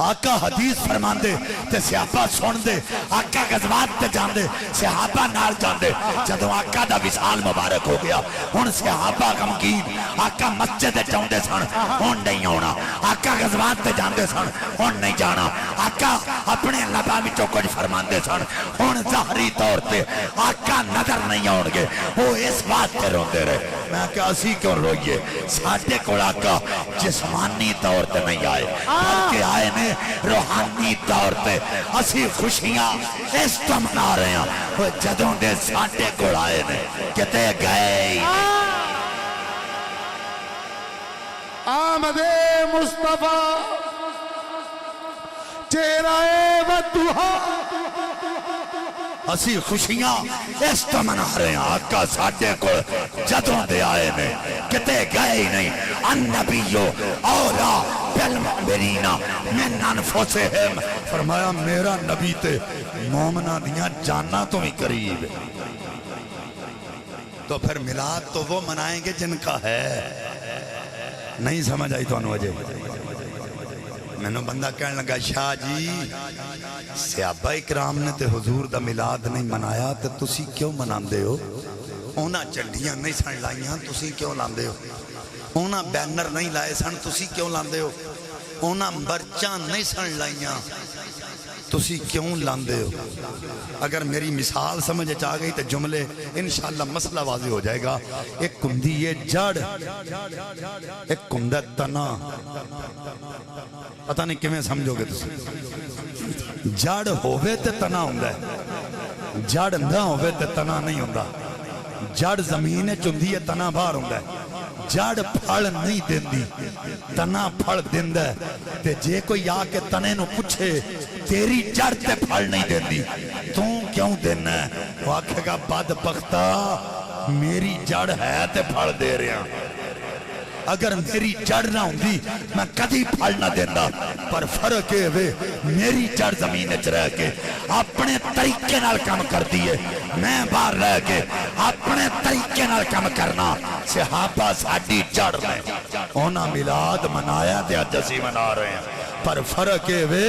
Speaker 4: آقا حدیث فرماندے تے صحابہ سن دے آقا غزوات تے جاندے صحابہ نال جاندے جدوں آقا دا وصال مبارک ہو گیا ہن صحابہ غمگین آقا مسجد چاہندے سن ہن نہیں ہونا آقا غزوات تے جاندے سن ہن نہیں جانا آقا اپنے لباں وچوں کچھ فرماندے سن ہن ظاہری طور تے آقا نظر نہیں آن گے وہ اس واسطے روندے رہے میں کہا اسی کیوں روئیے ساڈے کول آقا جسمانی طور تے نہیں آئے بلکہ آئے نے روحانی طور پہ اسی خوشیاں اس تو منا رہے ہیں وہ جدوں دے ساڈے کول آئے نے کتے گئے
Speaker 2: آمد مصطفیٰ چہرہ ودھا
Speaker 4: اسی خوشیاں اس تو منا رہے ہیں آقا ساڈے کو جدوں دے آئے نے کتے گئے ہی نہیں النبیو اولا بالمؤمنین من انفسہم فرمایا میرا نبی تے مومنہ دیاں جانا تو ہی قریب تو پھر میلاد تو وہ منائیں گے جن کا ہے نہیں سمجھ آئی تو انوجہ میں نے بندہ کہنے لگا شاہ جی صحابہ اکرام نے تے حضور دا میلاد نہیں منایا تے تسی کیوں مناندے ہو اونا چنڈیاں نہیں سن لائیاں تسی کیوں لاندے ہو اونا بینر نہیں لائے سن تسی کیوں لاندے ہو اونا مرچاں نہیں سن لائیاں تسی کیوں لاندے ہو اگر میری مثال سمجھ آ گئی تو جملے انشاءاللہ مسئلہ واضح ہو جائے گا ایک کندی یہ جڑ ایک کندہ تنا پتہ نہیں کیویں سمجھو گے تسی جڑ ہووے تے تنا ہوندا ہے جڑ نہ ہووے تے تنا نہیں ہوندا جڑ زمین چندی ہے تنا باہر ہوندا ہے جڑ پھل نہیں دیندی تنا پھل دیندا ہے تے جے کوئی آ کے تنے نو پوچھے تیری جڑ تے پھل نہیں دیندی تو کیوں دینا ہے وہ آکھے گا بدبختہ میری جڑ ہے تے پھل دے رہے ہیں اگر میری جڑ نہ ہوندی میں کدی پھل نہ دینا پر فرق ہے وے میری جڑ زمین وچ رہ کے اپنے طریقے نال کام کر دیے میں باہر رہ کے اپنے طریقے نال کام کرنا صحابہ ساڈی جڑ نے انہاں میلاد منایا تے اج اسی منا رہے ہیں پر فرق ہے وے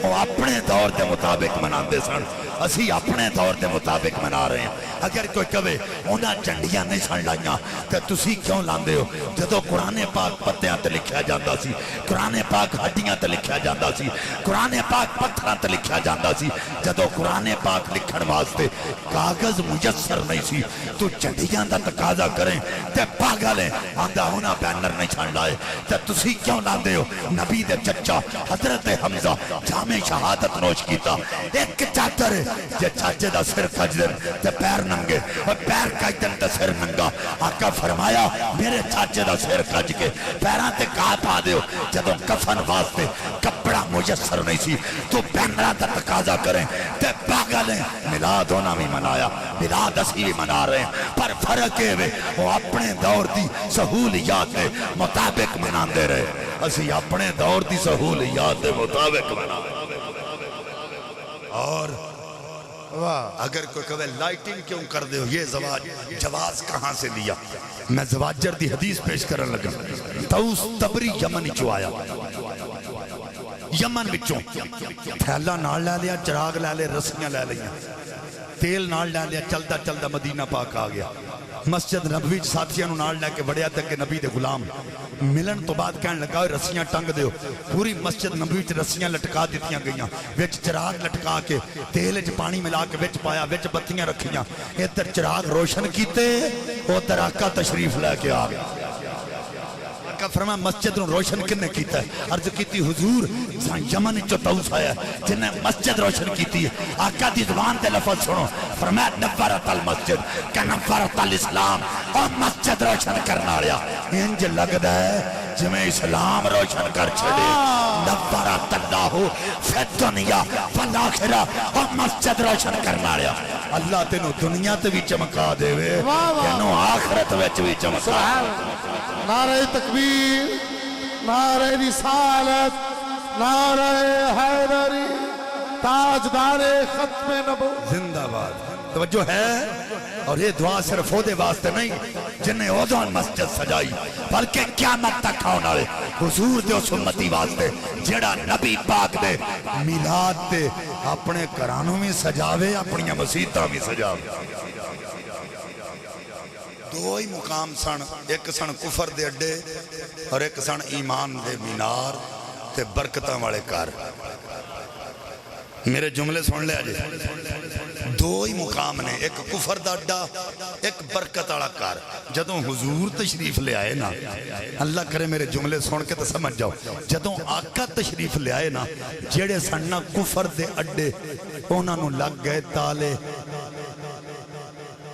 Speaker 4: وہ اپنے دور دے مطابق مناندے سن اسی اپنے دور دے مطابق منا رہے ہیں اگر کوئی کہے انہاں جھنڈیاں نہیں سن لائیاں تے تسی کیوں لاندے ہو جدوں قرآن پاک پتیاں تے لکھیا جاندا سی قرآن پاک ہڈیاں تے لکھیا جاندا سی قرآن پاک پتھراں تے لکھیا جاندا سی جدوں قرآن پاک لکھن واسطے کاغذ میسر نہیں سی تو جھنڈیاں دا تقاضا کریں تے پاگل ہیں آندا ہونا بینر نہیں چھن لائے تے تسی کیوں لاندے ہو نبی دے چچا حضرت حمزہ جامع شہادت نوش کیتا ایک چادر جے چاچے دا سر کج دن تے پیر ننگے اور پیر کج دن تے سر ننگا آقا فرمایا میرے چاچے دا سر کج کے پیران تے کہا پا دیو جدوں کفن واسطے کپڑا میسر نہیں سی تو بینرہ دا تقاضا کریں تے پاگل ہیں میلاد ہونا بھی منایا میلاد اسی بھی منا رہے ہیں پر فرق ہے وہ اپنے دور دی سہولیات دے مطابق مناندے رہے اسی اپنے دور دی سہولیات دے مطابق منا اور اگر کوئی کہے لائٹنگ کیوں کر دے ہو یہ جواز کہاں سے لیا میں زواجر دی حدیث پیش کرن لگا توس تبری یمن چو آیا یمن بچوں پھیلا نال لے لیا چراغ لے لے رسیاں لے لیا تیل نال لے لیا چلتا چلتا مدینہ پاک آ گیا مسجد نبوی ساتھیاں نال لے کے بڑھیا تک کہ نبی دے غلام ملن تو بعد کہنے لگا رسیاں ٹنگ دیو پوری مسجد نبوی رسیاں لٹکا دیتیاں گئیاں وچ چراغ لٹکا کے تیل وچ پانی ملا کے وچ پایا وچ بتیاں رکھیاں ادھر چراغ روشن کیتے ادھر آقا تشریف لے کے آ گیا آقا فرمایا مسجد نو روشن کنے کیتا ہے عرض کیتی حضور یمن چو توس آیا جن نے مسجد روشن کیتی ہے آقا دی زبان دے لفظ سنو فرمایا نورت المسجد کہ نورت الاسلام اور مسجد روشن کرنا رہا انج لگدا ہے جمیں اسلام روشن کر چھڑے نورت اللہ فی الدنیا والآخرہ اور مسجد روشن کرنا رہا اللہ تینو دنیا تے بھی چمکا دے وے تینو آخرت وچ بھی چمکا
Speaker 2: نعرہ تکبیر نعرہ رسالت نعرہ حیدری تاجدار ختم نبوت
Speaker 4: زندہ باد توجہ ہے اور یہ دعا صرف وہ دے واسطے نہیں جن نے اوزان مسجد سجائی بلکہ قیامت تک آنے والے حضور دے اس امتی واسطے جڑا نبی پاک دے میلاد دے اپنے کرانوں میں سجاوے اپنی مسیطہ میں سجاوے دو ہی مقام سن ایک سن کفر دے اڈے اور ایک سن ایمان دے مینار تے برکتاں والے کار میرے جملے سن لے آجے دو ہی مقام نے ایک کفر دا اڈا ایک برکت والا کار جدوں حضور تشریف لے آئے نا اللہ کرے میرے جملے سن کے تو سمجھ جاؤ جدوں آقا تشریف لے آئے نا جیڑے سننا کفر دے اڈے انہاں نوں لگ گئے تالے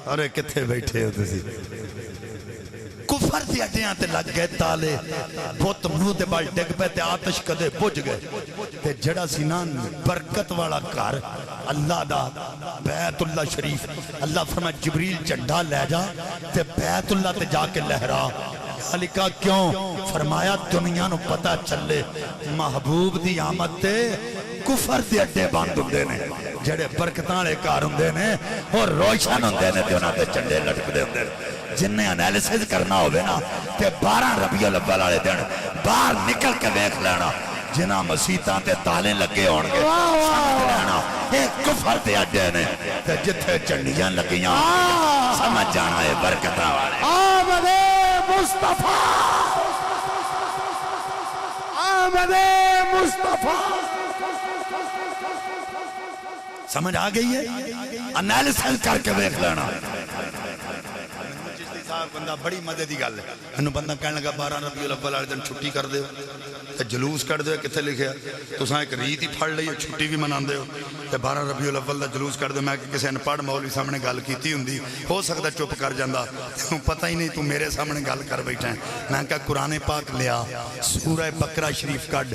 Speaker 4: ارے کتھے بیٹھے ہو تسی کفر دے اڈیاں تے لگ گئے تالے بہت منہ دے بال ڈگ پہ تے آتش کدے بجھ گئے تے جڑا سینان برکت والا کار اللہ دا بیت اللہ شریف اللہ فرمائے جبریل چنڈا لے جا تے بیت اللہ تے جا کے لہرا لکھا کیوں فرمایا دنیا نو پتہ چلے محبوب دی آمد تے کفر دے اڈے باندھ ہوندے نے جڑے برکتاں لے کار ہوندے نے اور روشن ہوندے نے تے انہاں تے چنڈے لٹکدے ہوندے نے جن نے انالیسس کرنا ہوئے نا تے 12 ربیع الاول والے دن باہر نکل کے دیکھ لینا جنہاں مسیطاں تے تالے لگے ہونگے سمجھ لینا ایک کفر دے اڈے نے تے جتھے چنڈیاں لگیاں سمجھ جانا ہے برکتاں والے
Speaker 2: آمد مصطفیٰ آمد مصطفیٰ
Speaker 4: سمجھ آ گئی ہے انالیسس کر کے دیکھ لینا بندہ بڑی مدد دی گل ہے انہوں بندہ کہنے لگا 12 ربیع الاول والے دن چھٹی کر دے تے جلوس کر دے کتے لکھیا تساں ایک ریت ہی پھڑ لئی چھٹی بھی مناندے ہو ਤੇ 12 ਰਬੀਉਲ ਅਵਲ ਦਾ ਜਲੂਸ ਕੱਢ ਦਿਓ। ਮੈਂ ਕਿ ਕਿਸੇ ਅਨਪੜ੍ਹ ਮੌਲਵੀ ਸਾਹਮਣੇ ਗੱਲ ਕੀਤੀ ਹੁੰਦੀ ਹੋ ਸਕਦਾ ਚੁੱਪ ਕਰ ਜਾਂਦਾ, ਤੈਨੂੰ ਪਤਾ ਹੀ ਨਹੀਂ ਤੂੰ ਮੇਰੇ ਸਾਹਮਣੇ ਗੱਲ ਕਰ ਬੈਠਾ ਹੈ। ਮੈਂ ਕਿਹਾ ਕੁਰਾਨ ਪਾਕ ਲਿਆ, ਸੂਰਾ ਬਕਰਾ ਸ਼ਰੀਫ ਕੱਢ।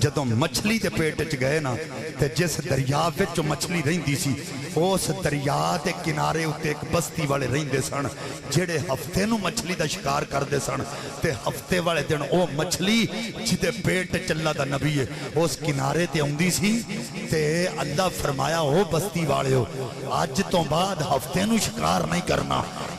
Speaker 4: ਜਦੋਂ ਮੱਛਲੀ ਦੇ ਪੇਟ 'ਚ ਗਏ ਨਾ ਤੇ ਜਿਸ ਦਰਿਆ ਵਿੱਚ ਮੱਛਲੀ ਰਹਿੰਦੀ ਸੀ ਉਸ ਦਰਿਆ ਦੇ ਕਿਨਾਰੇ ਉੱਤੇ ਇੱਕ ਬਸਤੀ ਵਾਲੇ ਰਹਿੰਦੇ ਸਨ ਜਿਹੜੇ ਹਫਤੇ ਨੂੰ ਮੱਛਲੀ ਦਾ ਸ਼ਿਕਾਰ ਕਰਦੇ ਸਨ ਤੇ ਹਫਤੇ ਵਾਲੇ ਦਿਨ ਉਹ ਮੱਛਲੀ ਜਿਹਦੇ ਪੇਟ 'ਚ ਅੱਲਾ ਦਾ ਨਬੀ ਹੈ ਉਸ ਕਿਨਾਰੇ ਤੇ ਆਉਂਦੀ ਸੀ ਤੇ ਅੱਲਾ ਫਰਮਾਇਆ ਉਹ ਬਸਤੀ ਵਾਲਿਓ ਅੱਜ ਤੋਂ ਬਾਅਦ ਹਫਤੇ ਨੂੰ ਸ਼ਿਕਾਰ ਨਹੀਂ ਕਰਨਾ।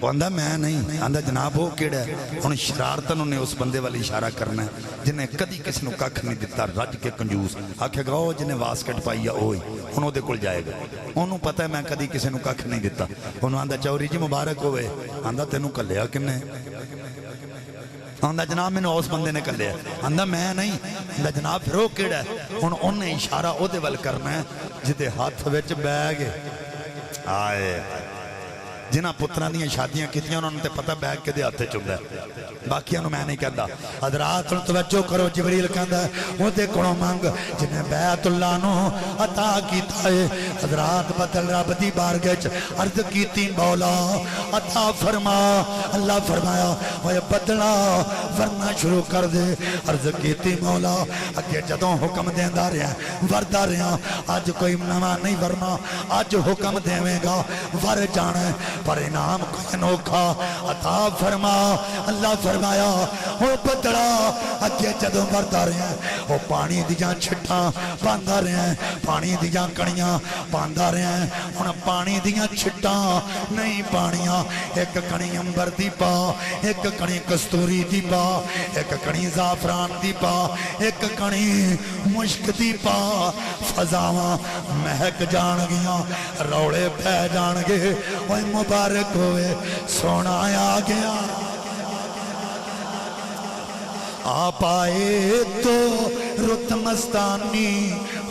Speaker 4: وہ آندا میں نہیں، آندا جناب وہ کیڑا ہے؟ ہن شرارتن نے اس بندے والی اشارہ کرنا ہے جنہیں کدی کسی نو کھ نہیں دتا، رج کے کنجوس آکھے گا او جنہیں واسکٹ پائی ہے وہی، ہن او دے کول جائے گا، اونوں پتہ ہے میں کدی کسی نو کھ نہیں دتا، اونوں آندا چوری جی مبارک ہوئے، آندا تینوں کلیا کنے؟ آندا جناب میں نے اس بندے نے کلیا، آندا میں نہیں، آندا جناب پھر وہ کیڑا ہے؟ ہن انہیں اشارہ او دے ول کرنا ہے جدے ہاتھ وچ بیگ ہے، آئے جنہ پتران دیاں شادیاں کیتیاں انہوں نے پتہ بیگ کے دے ہاتھے چندہ ہے، باقیاں میں نہیں کہتا۔ حضرات توجہ کرو، جبریل کہندا ہے وہ دے کڑوں مانگ جنہیں بیت اللہ نو عطا کیتا ہے۔ حضرات بدل رب دی بارگاہ عرض کیتی مولا عطا فرما، اللہ فرمایا وہ بدلا ورنا شروع کر دے، عرض کیتی مولا اگے جدوں حکم دیندا رہیا وردا رہیا، آج کوئی نواں نہیں ورنا، آج حکم دیویں گا ور جانا، پر انعام کوئی انوکھا عطا فرما۔ اللہ فرمایا وہ بدلا اگے جدوں وردا رہیا وہ پانی دیاں چھٹاں پاندا رہیا، پانی دیاں کڑیاں پاندا رہیا، ہن پانی دیاں چھٹاں نہیں پانیاں، ایک کڑی امبر دی پا، ایک کڑی کستوری دی پا، ایک کڑی زعفران دی پا، ایک کڑی مشک دی پا، فضاواں مہک جان گیاں، روڑے پہ جان گے، اوہ مبارک ہوئے سونا آ گیا۔ آپ آئے تو رت مستانی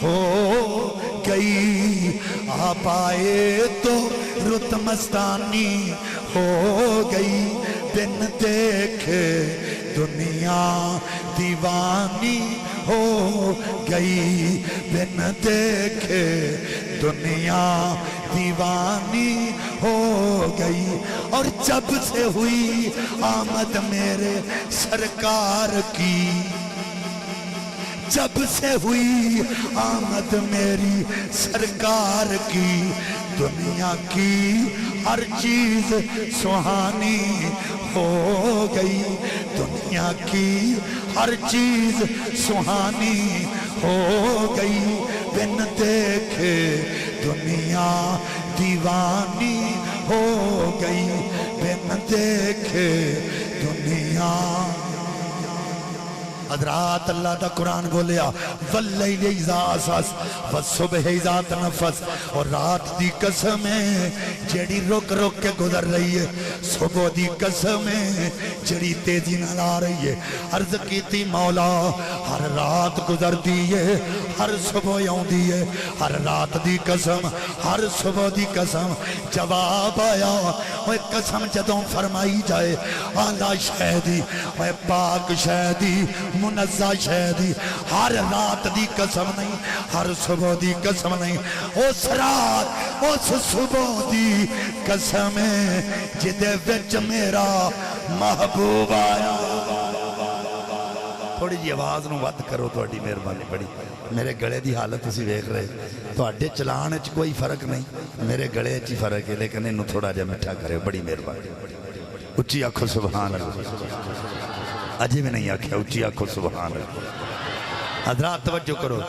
Speaker 4: ہو گئی، آپ آئے تو رت مستانی ہو گئی، بن دیکھے دنیا دیوانی ہو گئی، بن دیکھے دنیا دیوانی ہو گئی، اور جب سے ہوئی آمد میرے سرکار کی، جب سے ہوئی آمد میری سرکار کی، دنیا کی ہر چیز سہانی ہو گئی، دنیا کی ہر چیز سہانی ہو گئی، بن دیکھے دنیا دیوانی ہو گئی، بن دیکھے دنیا۔ حضرات اللہ دا قرآن بولیا واللیل اذا عسعس والصبح اذا تنفس، اور رات دی قسمیں جڑی رک رک کے گزر رہی ہے، صبح دی قسمیں جڑی تیزی نہ آ رہی ہے، عرض کیتی مولا ہر رات گزر دی ہے، ہر صبح آؤندی ہے، ہر رات دی قسم ہر صبح دی قسم، جواب آیا وہ قسم جدوں فرمائی جائے اعلیٰ شہدی وہ پاک شہدی منزہ شہدی، ہر رات دی قسم نہیں، ہر صبح دی قسم نہیں، اس رات اس صبح دی قسم ہے جدے وچ میرا محبوب آیا۔ تھوڑی جی آواز نو وقت کرو، تھوڑی مہربانی بڑی، میرے گلے دی حالت تسی ویکھ رہے، تواڈے چلان وچ کوئی فرق نہیں، میرے گلے وچ ہی فرق ہے، لیکن انہوں تھوڑا جا میٹھا کرے، بڑی مہربانی، اچھی آکھو سبحان اللہ، اجے بھی نہیں آکھیا اچھی آکھو سبحان اللہ۔ حضرات توجہ کرو،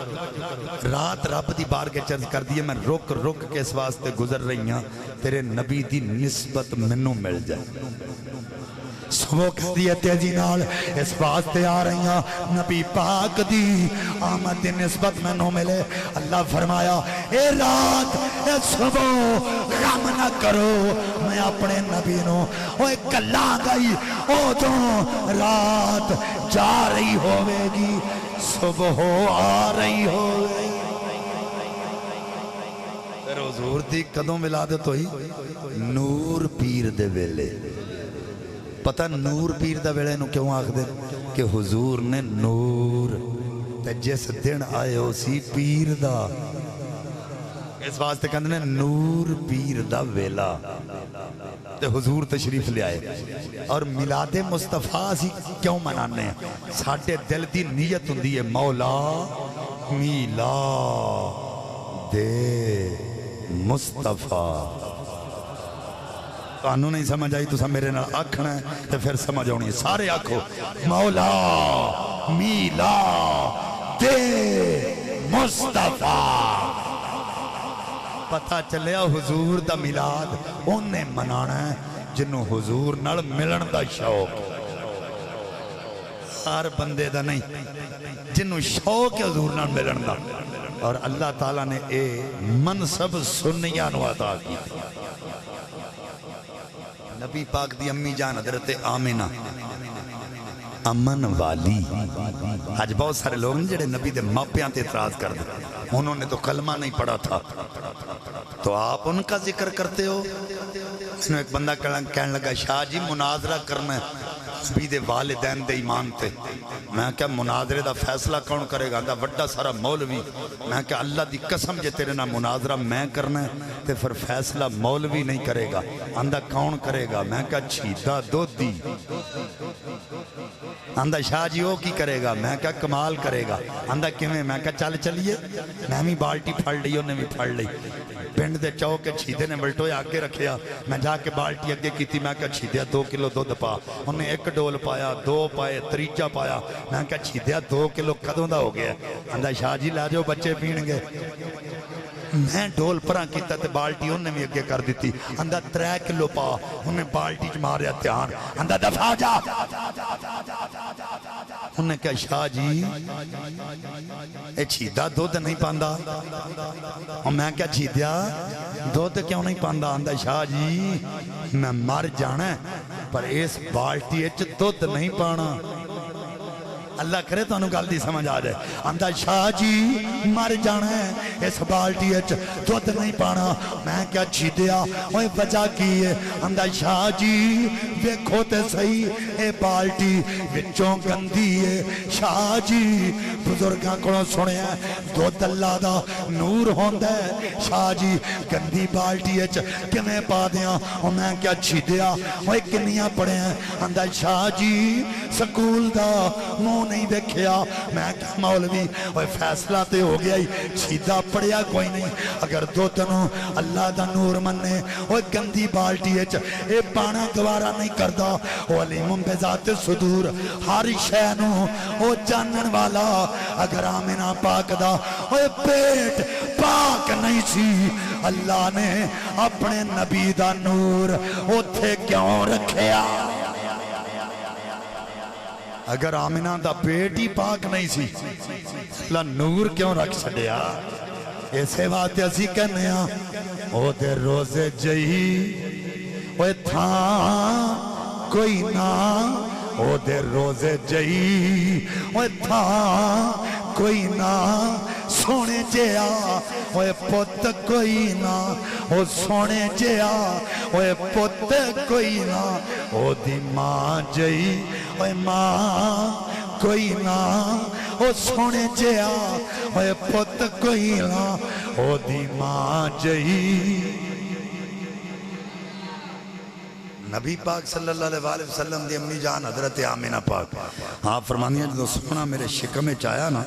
Speaker 4: رات رب دی بارگاہ چرز کر دیئے، میں رک رک کے اس واسطے گزر رہی ہاں تیرے نبی دی نسبت منوں مل جائے، صبح کہہ دیئے تیزی نال اس واسطے آ رہی ہاں نبی پاک دی آمد دی نسبت منوں ملے۔ اللہ فرمایا اے رات اے صبح غم نہ کرو، میں اپنے نبی نو اوہ کلا گئی، او تو رات جا رہی ہوئے گی، صبح آ رہی ہوئے گی۔ پھر حضور دی کدوں ولادت ہوئی؟ نور پیر دے ویلے۔ پتہ نور پیر دا ویلے نو کیوں آکھ دے کہ حضور نے نور تے جس دن آئے ہو سی پیر دا، اس واسطے کہندے نے نور پیر دا ویلا، تے حضور تشریف لے آئے۔ اور میلاد مصطفیٰ سی کیوں منانے ہیں؟ ساڈے دل دی نیت ہوندی ہے مولا میلاد مصطفیٰ۔ تانوں نہیں سمجھ آئی، تو میرے نال آکھنا ہے تے پھر سمجھ آنی ہے، سارے آکھو مولا میلاد مصطفیٰ۔ پتہ چلیا حضور دا میلاد انہیں منانا ہے جنوں حضور نال ملن دا شوق ہر بندے دا نہیں جنوں شوق ہے حضور نال ملن دا اور اللہ تعالیٰ نے اے منصب سنیاں نو عطا کی نبی پاک دی امی جان حضرت آمینہ امن والی آج بہت سارے لوگ ہیں جڑے نبی دے ماپیاں تے اعتراض کر دے انہوں نے تو کلمہ نہیں پڑھا تھا تو آپ ان کا ذکر کرتے ہو انہوں ایک بندہ کہنے لگا شاہ جی مناظرہ کرنا ہے نبی دے والدین دے ایمان تے میں کہا مناظرے دا فیصلہ کون کرے گا اندھا وڈا سارا مولوی میں کہا اللہ دی قسم جے تیرے نہ مناظرہ میں کرنا ہے تے پھر فیصلہ مولوی نہیں کرے گا اندھا کون کرے گا میں کہا چھیدہ دو دی اندھا شاہ جی وہ کی کرے گا میں کہا کمال کرے گا اندھا کیویں میں کہا چل چلیے میں بھی بالٹی پھڑ لی انہیں بھی پھڑ لی پنڈ دے چوک کے چھیدے نے بلٹوئے آگے رکھیا میں جا کے بالٹی اگے کی تھی میں کہا چھیدیا 2 کلو دودھ پا انہیں 1 ڈول پایا 2 پائے 3 پایا میں کہا چھیدیا 2 کلو کدوں دا ہو گیا اندھا شاہ جی لا جو بچے پین گے میں ڈول پران کیتا تے بالٹی انہیں بھی اگے کر دیتی اندھا 3 کلو پا انہیں بالٹی ماریا دھیان اندھا دفع جا انہیں کہا شاہ جی اے چھیدہ دودھ نہیں پاندہ اور میں کہا چھیدیا دودھ کیوں نہیں پاندہ اندھا شاہ جی میں مر جانا ہے پر اس بالٹی اچھ دودھ نہیں پانا اللہ کرے تو انہوں گل دی سمجھ آ جائے اندھا شاہ جی مر جانا ہے اس بالٹی اچھ دودھ نہیں پانا میں کیا چھیدیا اوہ وجہ کی ہے اندھا شاہ جی دیکھو تے صحیح اے بالٹی وچوں گندی ہے شاہ جی بزرگاں کڑوں سنے ہیں دودھ اللہ دا نور ہوندہ ہے شاہ جی گندی بالٹی اچھ کمیں پا دیاں اور میں کیا چھیدیا اوہ کنیاں پڑے ہیں اندھا شاہ جی سکول دا مون نہیں دیکھیا میں کہا مولوی وہ فیصلہ تے ہو گیا ہی چھیدہ پڑیا کوئی نہیں اگر دو تنوں اللہ دا نور مننے وہ گندی بالٹی اچ اے پانا گوارا نہیں کردہ وہ علیمم بے ذات صدور ہر شہنوں وہ جانن والا اگر آمینہ پاک دا وہ پیٹ پاک نہیں سی اللہ نے اپنے نبی دا نور وہ تھے کیوں رکھیا اگر آمینہ دا پیٹ ہی پاک نہیں سی اللہ نور کیوں رکھ چھڑیا ایسے بات ایسی کہنے ہیں او دے روزے جئی اوہ تھا کوئی نہ او دے روزے جئی اوہ تھا کوئی نہ سونے جیا اوہ پت کوئی نہ او سونے جیا اوہ پت کوئی نہ او دی ماں جئی اوہ ماں کوئی نہ او سونے جیا اوہ پت کوئی نہ او دی ماں جئی نبی پاک صلی اللہ علیہ وسلم دی امی جان حضرت آمینہ پاک آپ فرمانی ہیں جو سونا میرے شکم میں چایا نا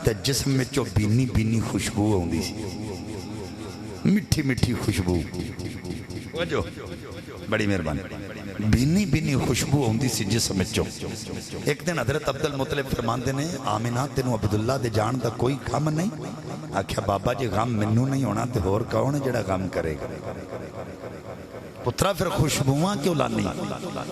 Speaker 4: تے جسم میں چو بینی بینی خوشبو ہوندی سی مٹھی مٹھی خوشبو وجہ بڑی مہربانی بینی بینی خوشبو ہوندی سی جسم میں چو ایک دن حضرت عبد المطلب فرماندے نے آمینہ تینو عبداللہ دے جان دا کوئی غم نہیں آکھیا بابا جی غم منو نہیں ہونا تے ہور کون ہے جڑا غم کرے گا پترہ پھر خوشبوان کیوں لانی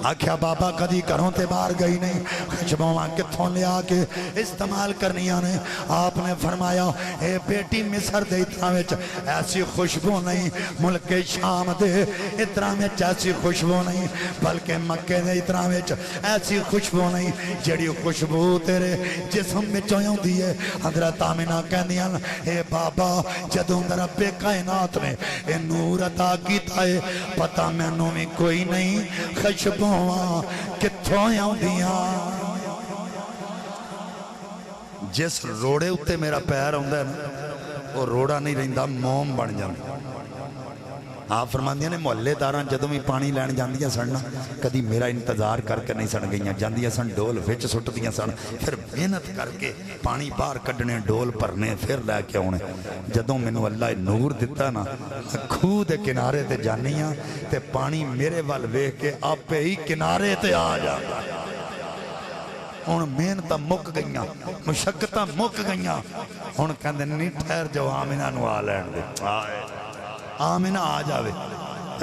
Speaker 4: آکھیا بابا کدی کروں تے باہر گئی نہیں خوشبوان کتھوں لے آکے استعمال کرنی آنے آپ نے فرمایا اے بیٹی مصر دے اتنا وچ ایسی خوشبو نہیں ملک شام دے اتنا وچ ایسی خوشبو نہیں بلکہ مکہ دے اتنا وچ ایسی خوشبو نہیں جڑی خوشبو تیرے جسم میں چویوں دیئے حضرت آمینہ کہنیاں اے بابا جدوں رب کائنات نے اے نور عطا کیتا ہے پتہ میں نو میں کوئی نہیں خوشبوان کتھوں آؤں دیاں جس روڑے اتے میرا پیر ہوندہ ہے نا وہ روڑا نہیں رہندہ موم بن جاندہ آپ فرماندیاں نے محلے داران جدوں میں پانی لین جاندیاں سڑنا کدی میرا انتظار کر کے نہیں سڑ گئیاں جاندیاں سن ڈول وچ سٹ دیاں سن پھر محنت کر کے پانی باہر کڈنے ڈول پرنے پھر لے کے آنے جدوں مینوں اللہ نور دیتا نا کھو دے کنارے تے جانیاں تے پانی میرے وال ویکھ کے آپے ہی کنارے تے آ جاتا ہن محنتاں مک گئیاں مشقتاں مک گئیاں ہن کہندے نہیں ٹھہر جو آمینہ نو آ لین دے آمینہ آ جاوے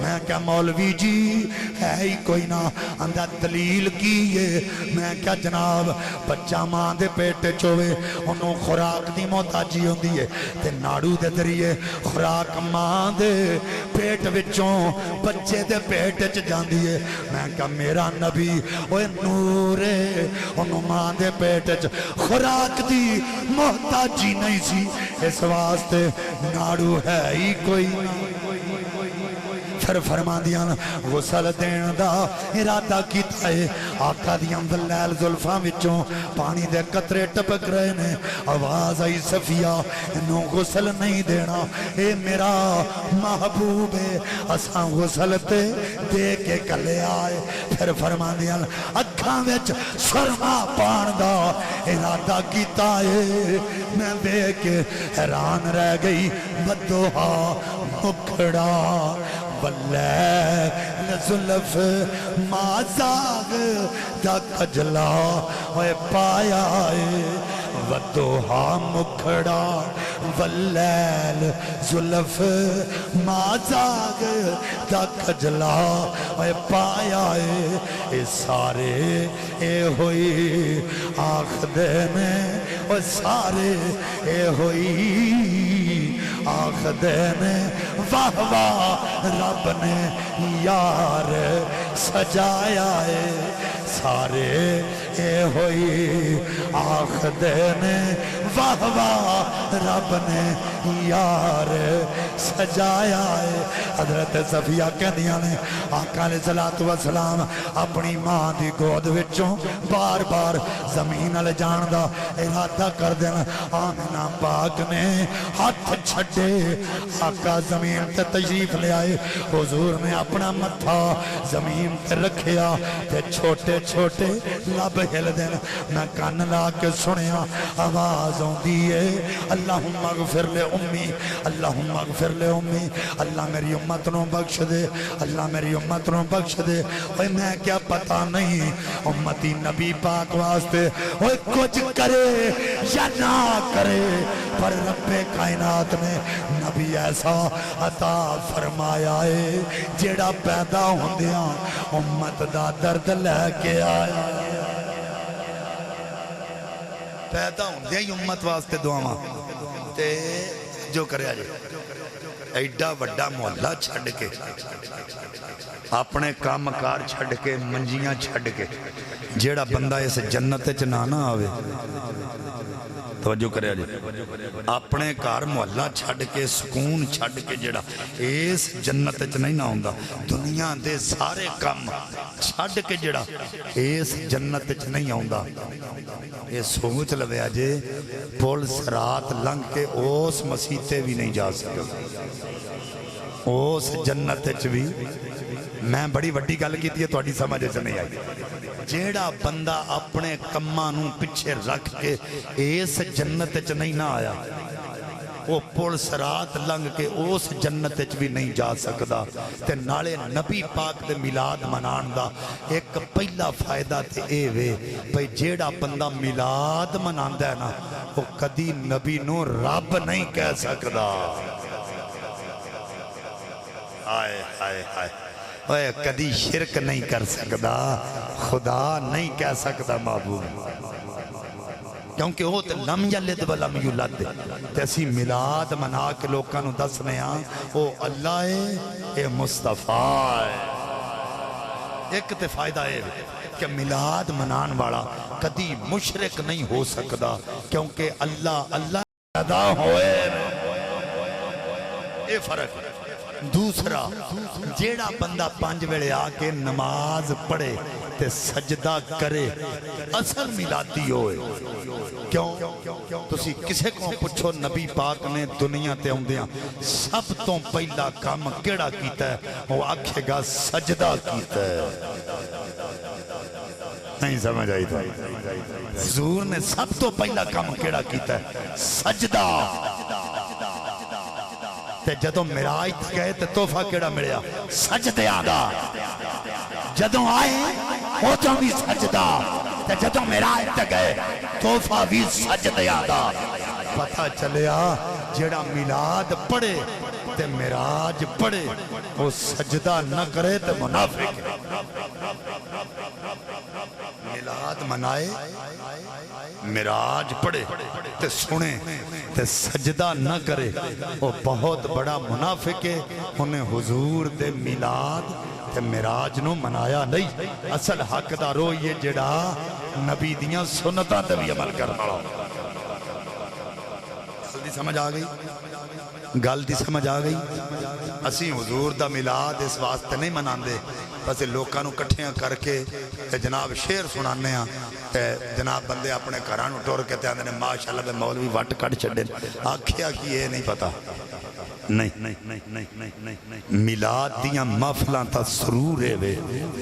Speaker 4: میں کیا مولوی جی ہے ہی کوئی نہ اندھا دلیل کی ہے میں کیا جناب بچہ ماں دے پیٹ چوے انہوں خوراک دی محتاجی ہوندی ہے تے ناڑو دے ذریعے خوراک ماں دے پیٹ وچوں بچے دے پیٹ چ جاندی ہے میں کہا میرا نبی اوے نورے انہوں ماں دے پیٹ چ خوراک دی محتاجی نہیں سی اس واسطے ناڑو ہے ہی کوئی پھر فرما دیاں غسل دین دا ارادہ کیتا ہے آقا دیاں دلیل زلفاں وچوں پانی دے قطرے ٹپک رہے نے آواز آئی صفیہ انہوں غسل نہیں دینا اے میرا محبوب ہے اساں غسل تے دے کے کلے آئے پھر فرما دیاں اکھاں وچ سرما پان دا ارادہ کیتا ہے میں دیکھ کے حیران رہ گئی بدوہا مکڑا واللیل زلف ما زاغ دا کجلا ہوئے پایا ہے ودوہا مکھڑا واللیل زلف ما زاغ دا کجلا ہوئے پایا ہے اے سارے اے ہوئی آخ دینے اے سارے اے ہوئی آخ دینے واہ واہ رب نے یار سجایا ہے سارے اے ہوئی آخ دینے واہ واہ رب نے یار سجایا ہے حضرت صفیہ کہہ دیا نے آقا علیہ السلام اپنی ماں دی گود وچوں بار بار زمین علی جان دا ارادہ کر دینا آمینہ پاک نے ہاتھ چھڑے آقا زمین تے تشریف لے آئے حضور نے اپنا متھا زمین تے رکھیا تے چھوٹے چھوٹے لب ہل دینا میں کان لا کے سنیا آواز ہوں دیئے اللہم اغفر لے امی اللہم اغفر لے امی اللہ میری امت نو بخش دے اللہ میری امت نو بخش دے اوہ میں کیا پتا نہیں امتی نبی پاک واسطے اوہ کچھ کرے یا نہ کرے پر رب کائنات نے نبی ایسا عطا فرمایا ہے جیڑا پیدا ہوندیاں امت دا درد لے کے آیا پیدا ہوندیاں ہی امت واسطے دعاواں تے جو کرے آجے ایڈا وڈا محلہ چھڑ کے اپنے کام کار چھڑ کے منجیاں چھڑ کے جیڑا بندہ اس جنت چ نہ آوے توجہ کرے آجے اپنے کار محلہ چھڑ کے سکون چھڑ کے جیڑا اس جنت چ نہیں نہ ہوندا دنیا دے سارے کام چھڑ کے جیڑا اس جنت چ نہیں ہوندا یہ سوچ لوے آجے پول سرات لنگ کے اس مسیطے بھی نہیں جا سکے اس جنت چ بھی میں بڑی وڈی گل کی تھی تھوڑی سمجھ سے نہیں آئی جیڑا بندہ اپنے کمانوں پچھے رکھ کے اس جنت چ نہیں نہ آیا وہ پل سرات لنگ کے اس جنت چ بھی نہیں جا سکدا تے نالے نبی پاک دے میلاد منان دا ایک پہلا فائدہ تے اے وے بھئی جیڑا بندہ میلاد مناندا ہے نا وہ کدی نبی نو رب نہیں کہہ سکدا آئے آئے آئے اوے کدی شرک نہیں کر سکدا خدا نہیں کہہ سکدا معبود کیونکہ وہ تے لم یلد ولم یولد تے اسی میلاد منا کے لوکاں نو دسنے ہاں او اللہ اے مصطفیٰ ایک تے فائدہ ہے کہ میلاد منان والا کدی مشرک نہیں ہو سکدا کیونکہ اللہ پیدا ہوئے اے فرق دوسرا جیڑا بندہ 5 ویلے آکے نماز پڑھے تے سجدہ کرے اصل میلادی ہوئے کیوں تسی کسے کو پچھو نبی پاک نے دنیا تے ہوندیاں سب تو پہلا کام کیڑا کیتا ہے وہ آکھے گا سجدہ کیتا ہے نہیں سمجھ آئی تو حضور نے سب تو پہلا کام کیڑا کیتا ہے سجدہ تے جدوں معراج تے گئے تے تحفہ کیڑا ملیا سجدے آگا جدوں آئے ادوں بھی سجدہ تے جدوں معراج تے گئے تحفہ بھی سجدے آگا پتہ چلیا جڑا میلاد پڑھے تے معراج پڑھے وہ سجدہ نہ کرے تے منافق ہے میلاد منائے معراج پڑھے تے سنے تے سجدہ نہ کرے وہ بہت بڑا منافق ہے انہیں حضور دے میلاد تے معراج نو منایا نہیں اصل حق دا رو یہ جڑا نبی دیاں سنتاں تے بھی عمل کرنا والا گل دی سمجھ آ گئی گل دی سمجھ آ گئی اسی حضور دا میلاد اس واسطے نہیں مناندے بس لوکاں نو کٹھیاں کر کے جناب شعر سنانے ہیں جناب بندے اپنے گھراں نو ٹر کے تے آندے نے ماشاءاللہ بے مولوی وٹ کٹ چھڈے آکھیا کہ یہ نہیں پتا نہیں میلاد دیاں محفلاں تا سرور ہے وے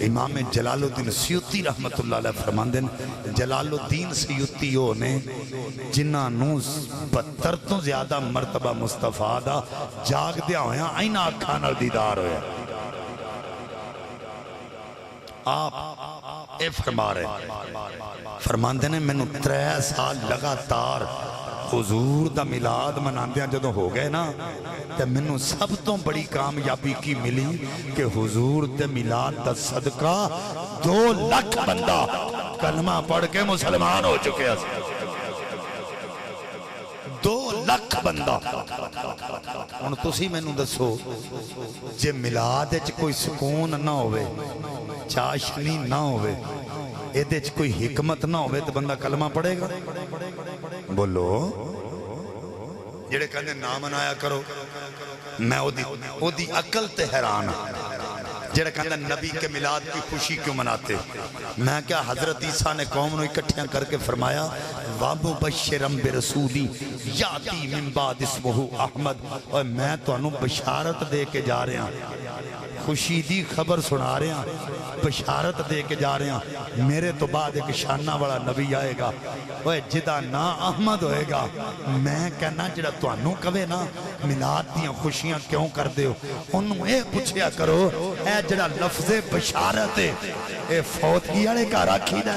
Speaker 4: امام جلال الدین سیوطی رحمت اللہ علیہ فرماندے ہیں جلال الدین سیوطی ہو نے جنہاں نو 72 تو زیادہ مرتبہ مصطفیٰ دا جاگ دیا ہویا آئینہ اکھاں نال دیدار ہویا آپ اے فرما رہے فرماندے نے میں نو 3 سال لگاتار حضور دا میلاد مناندیاں جدوں ہو گئے نا تے میں نو سب تو بڑی کامیابی کی ملی کہ حضور دے میلاد دا صدقہ 2 لاکھ بندہ کلمہ پڑھ کے مسلمان ہو چکے ہیں 2 لاکھ بندہ ان تسی میں نو دسو جے میلاد اچ کوئی سکون نہ ہوئے چاشنی نہ ہوئے ایدے اچ کوئی حکمت نہ ہوئے تو بندہ کلمہ پڑھے گا بولو جڑے کہنے نہ منایا کرو میں او دی عقل تے حیران جڑے کہنے نبی کے میلاد کی خوشی کیوں مناتے میں کیا حضرت عیسیٰ نے قوم نو اکٹھیاں کر کے فرمایا وَمُبَشِّرًا بِرَسُولِي یَأْتِی مِن بَعْدِ اسْمُهُ احمد اور میں تو انہوں بشارت دے کے جا رہے ہیں خوشی دی خبر سنا رہے ہیں بشارت دے کے جا رہے ہیں میرے تو بعد ایک شانہ بڑا نبی آئے گا وہ جدہ نا احمد ہوئے گا میں کہنا جڑا تو انہوں کبھے نا میلاد دیاں خوشیاں کیوں کر دے ہو انہوں اے پوچھیا کرو اے جڑا لفظ بشارت ہے اے فوت کی آڑے کا رکھی دا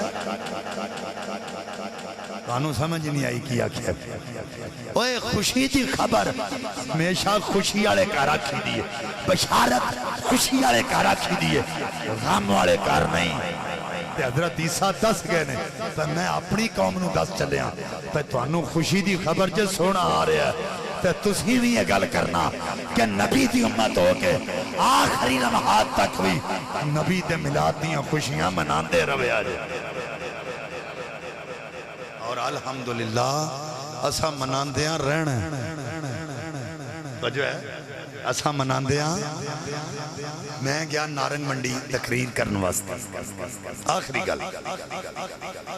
Speaker 4: کانوں سمجھ نہیں آئی کیا کیا اوہ خوشی دی خبر ہمیشہ خوشی والے کا رکھی دیئے بشارت خوشی والے کا رکھی دیئے غم والے کار نہیں تے حضرت عیسیٰ دس گئے نے تے میں اپنی قوم نو دس چلے ہاں تے توانو خوشی دی خبر جے سونا آ رہا ہے تے تسی بھی یہ گل کرنا کہ نبی دی امت ہو کے آخری لمحات تک بھی نبی دے میلاد دیاں خوشیاں مناندے روے آجے اور الحمدللہ اسا مناندیاں رہنے وجہ ہے اسا مناندیاں میں گیا نارنگ منڈی تقریر کرنے واسطے آخری گل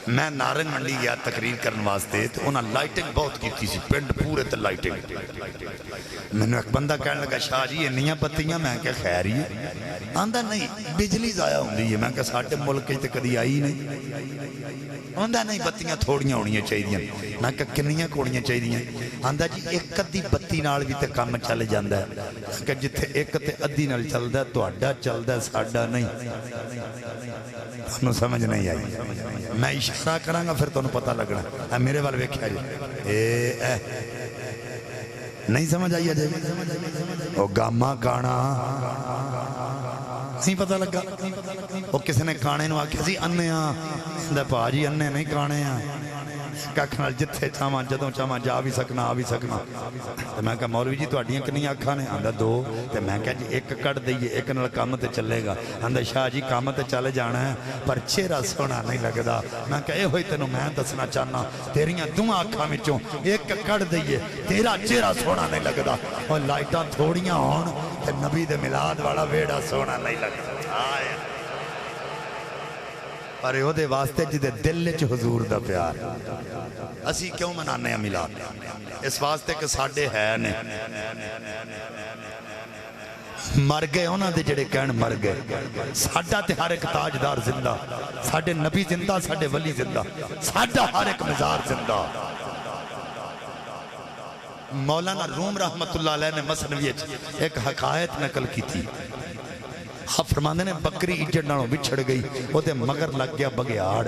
Speaker 4: میں نارنگ منڈی گیا تقریر کرنے واسطے تو انہاں لائٹنگ بہت کی تھی سی پنڈ پورے تے لائٹنگ میں نے ایک بندہ کہنے لگا شاہ جی یہ نہیں بتیاں میں کہا خیر ہی ہے آندہ نہیں بجلی ضائع ہوندی ہے میں کہا ساٹھے ملک کے کدی آئی نہیں آندہ نہیں بتیاں تھوڑیاں ہونیاں چاہیے میں کہا کنیاں کوڑیاں چاہیے آندہ جی ایک ادھی بتی نال بھی تے کام چلے جاندہ ہے کہ جتھے ایک تے ادھی نال چل دا تو اڈا چل دا ساڈا نہیں انہوں سمجھ نہیں آئی میں اشارہ کرانگا پھر تو انہوں پتہ لگنا میرے والے ویکھیا جی نہیں سمجھ آئی جی او گاما کانا نہیں پتہ لگا وہ کسی نے کانے نو آکھیا سی اننے ہاں دے پا جی اننے نہیں کانے ہاں کھنال جتھے چاہاں جدوں چاہاں جا بھی سکنا آ بھی سکنا تو میں کہا مولوی جی تو اڈیاں کنی آکھاں نے آندہ 2 تو میں کہا جی ایک کٹ دئیے ایک نال کام تے چلے گا آندہ شاہ جی کام تے چلے جانا ہے پر چہرہ سونا نہیں لگدا میں کہا اے ہوئی تینوں میں دسنا چاہنا تیریاں 2 آنکھاں وچوں ایک کٹ دئیے تیرا چہرہ سونا نہیں لگدا اور لائٹاں تھوڑیاں ہون تے نبی دے میلاد والا ویڑا سونا نہیں لگدا پر او دے واسطے جدے دل وچ حضور دا پیار اسی کیوں منانے ہیں میلاد اس واسطے کہ ساڈے ہے نے مر گئے انہاں دے جڑے کہن مر گئے ساڈا تے ہر ایک تاجدار زندہ ساڈے نبی زندہ ساڈے ولی زندہ ساڈا ہر ایک مزار زندہ مولانا روم رحمت اللہ علیہ نے مثنوی ایک حقائق نقل کی تھی آپ فرماندے نے بکری اجڑ نالوں بچھڑ گئی وہ دے مگر لگ گیا بگیاڑ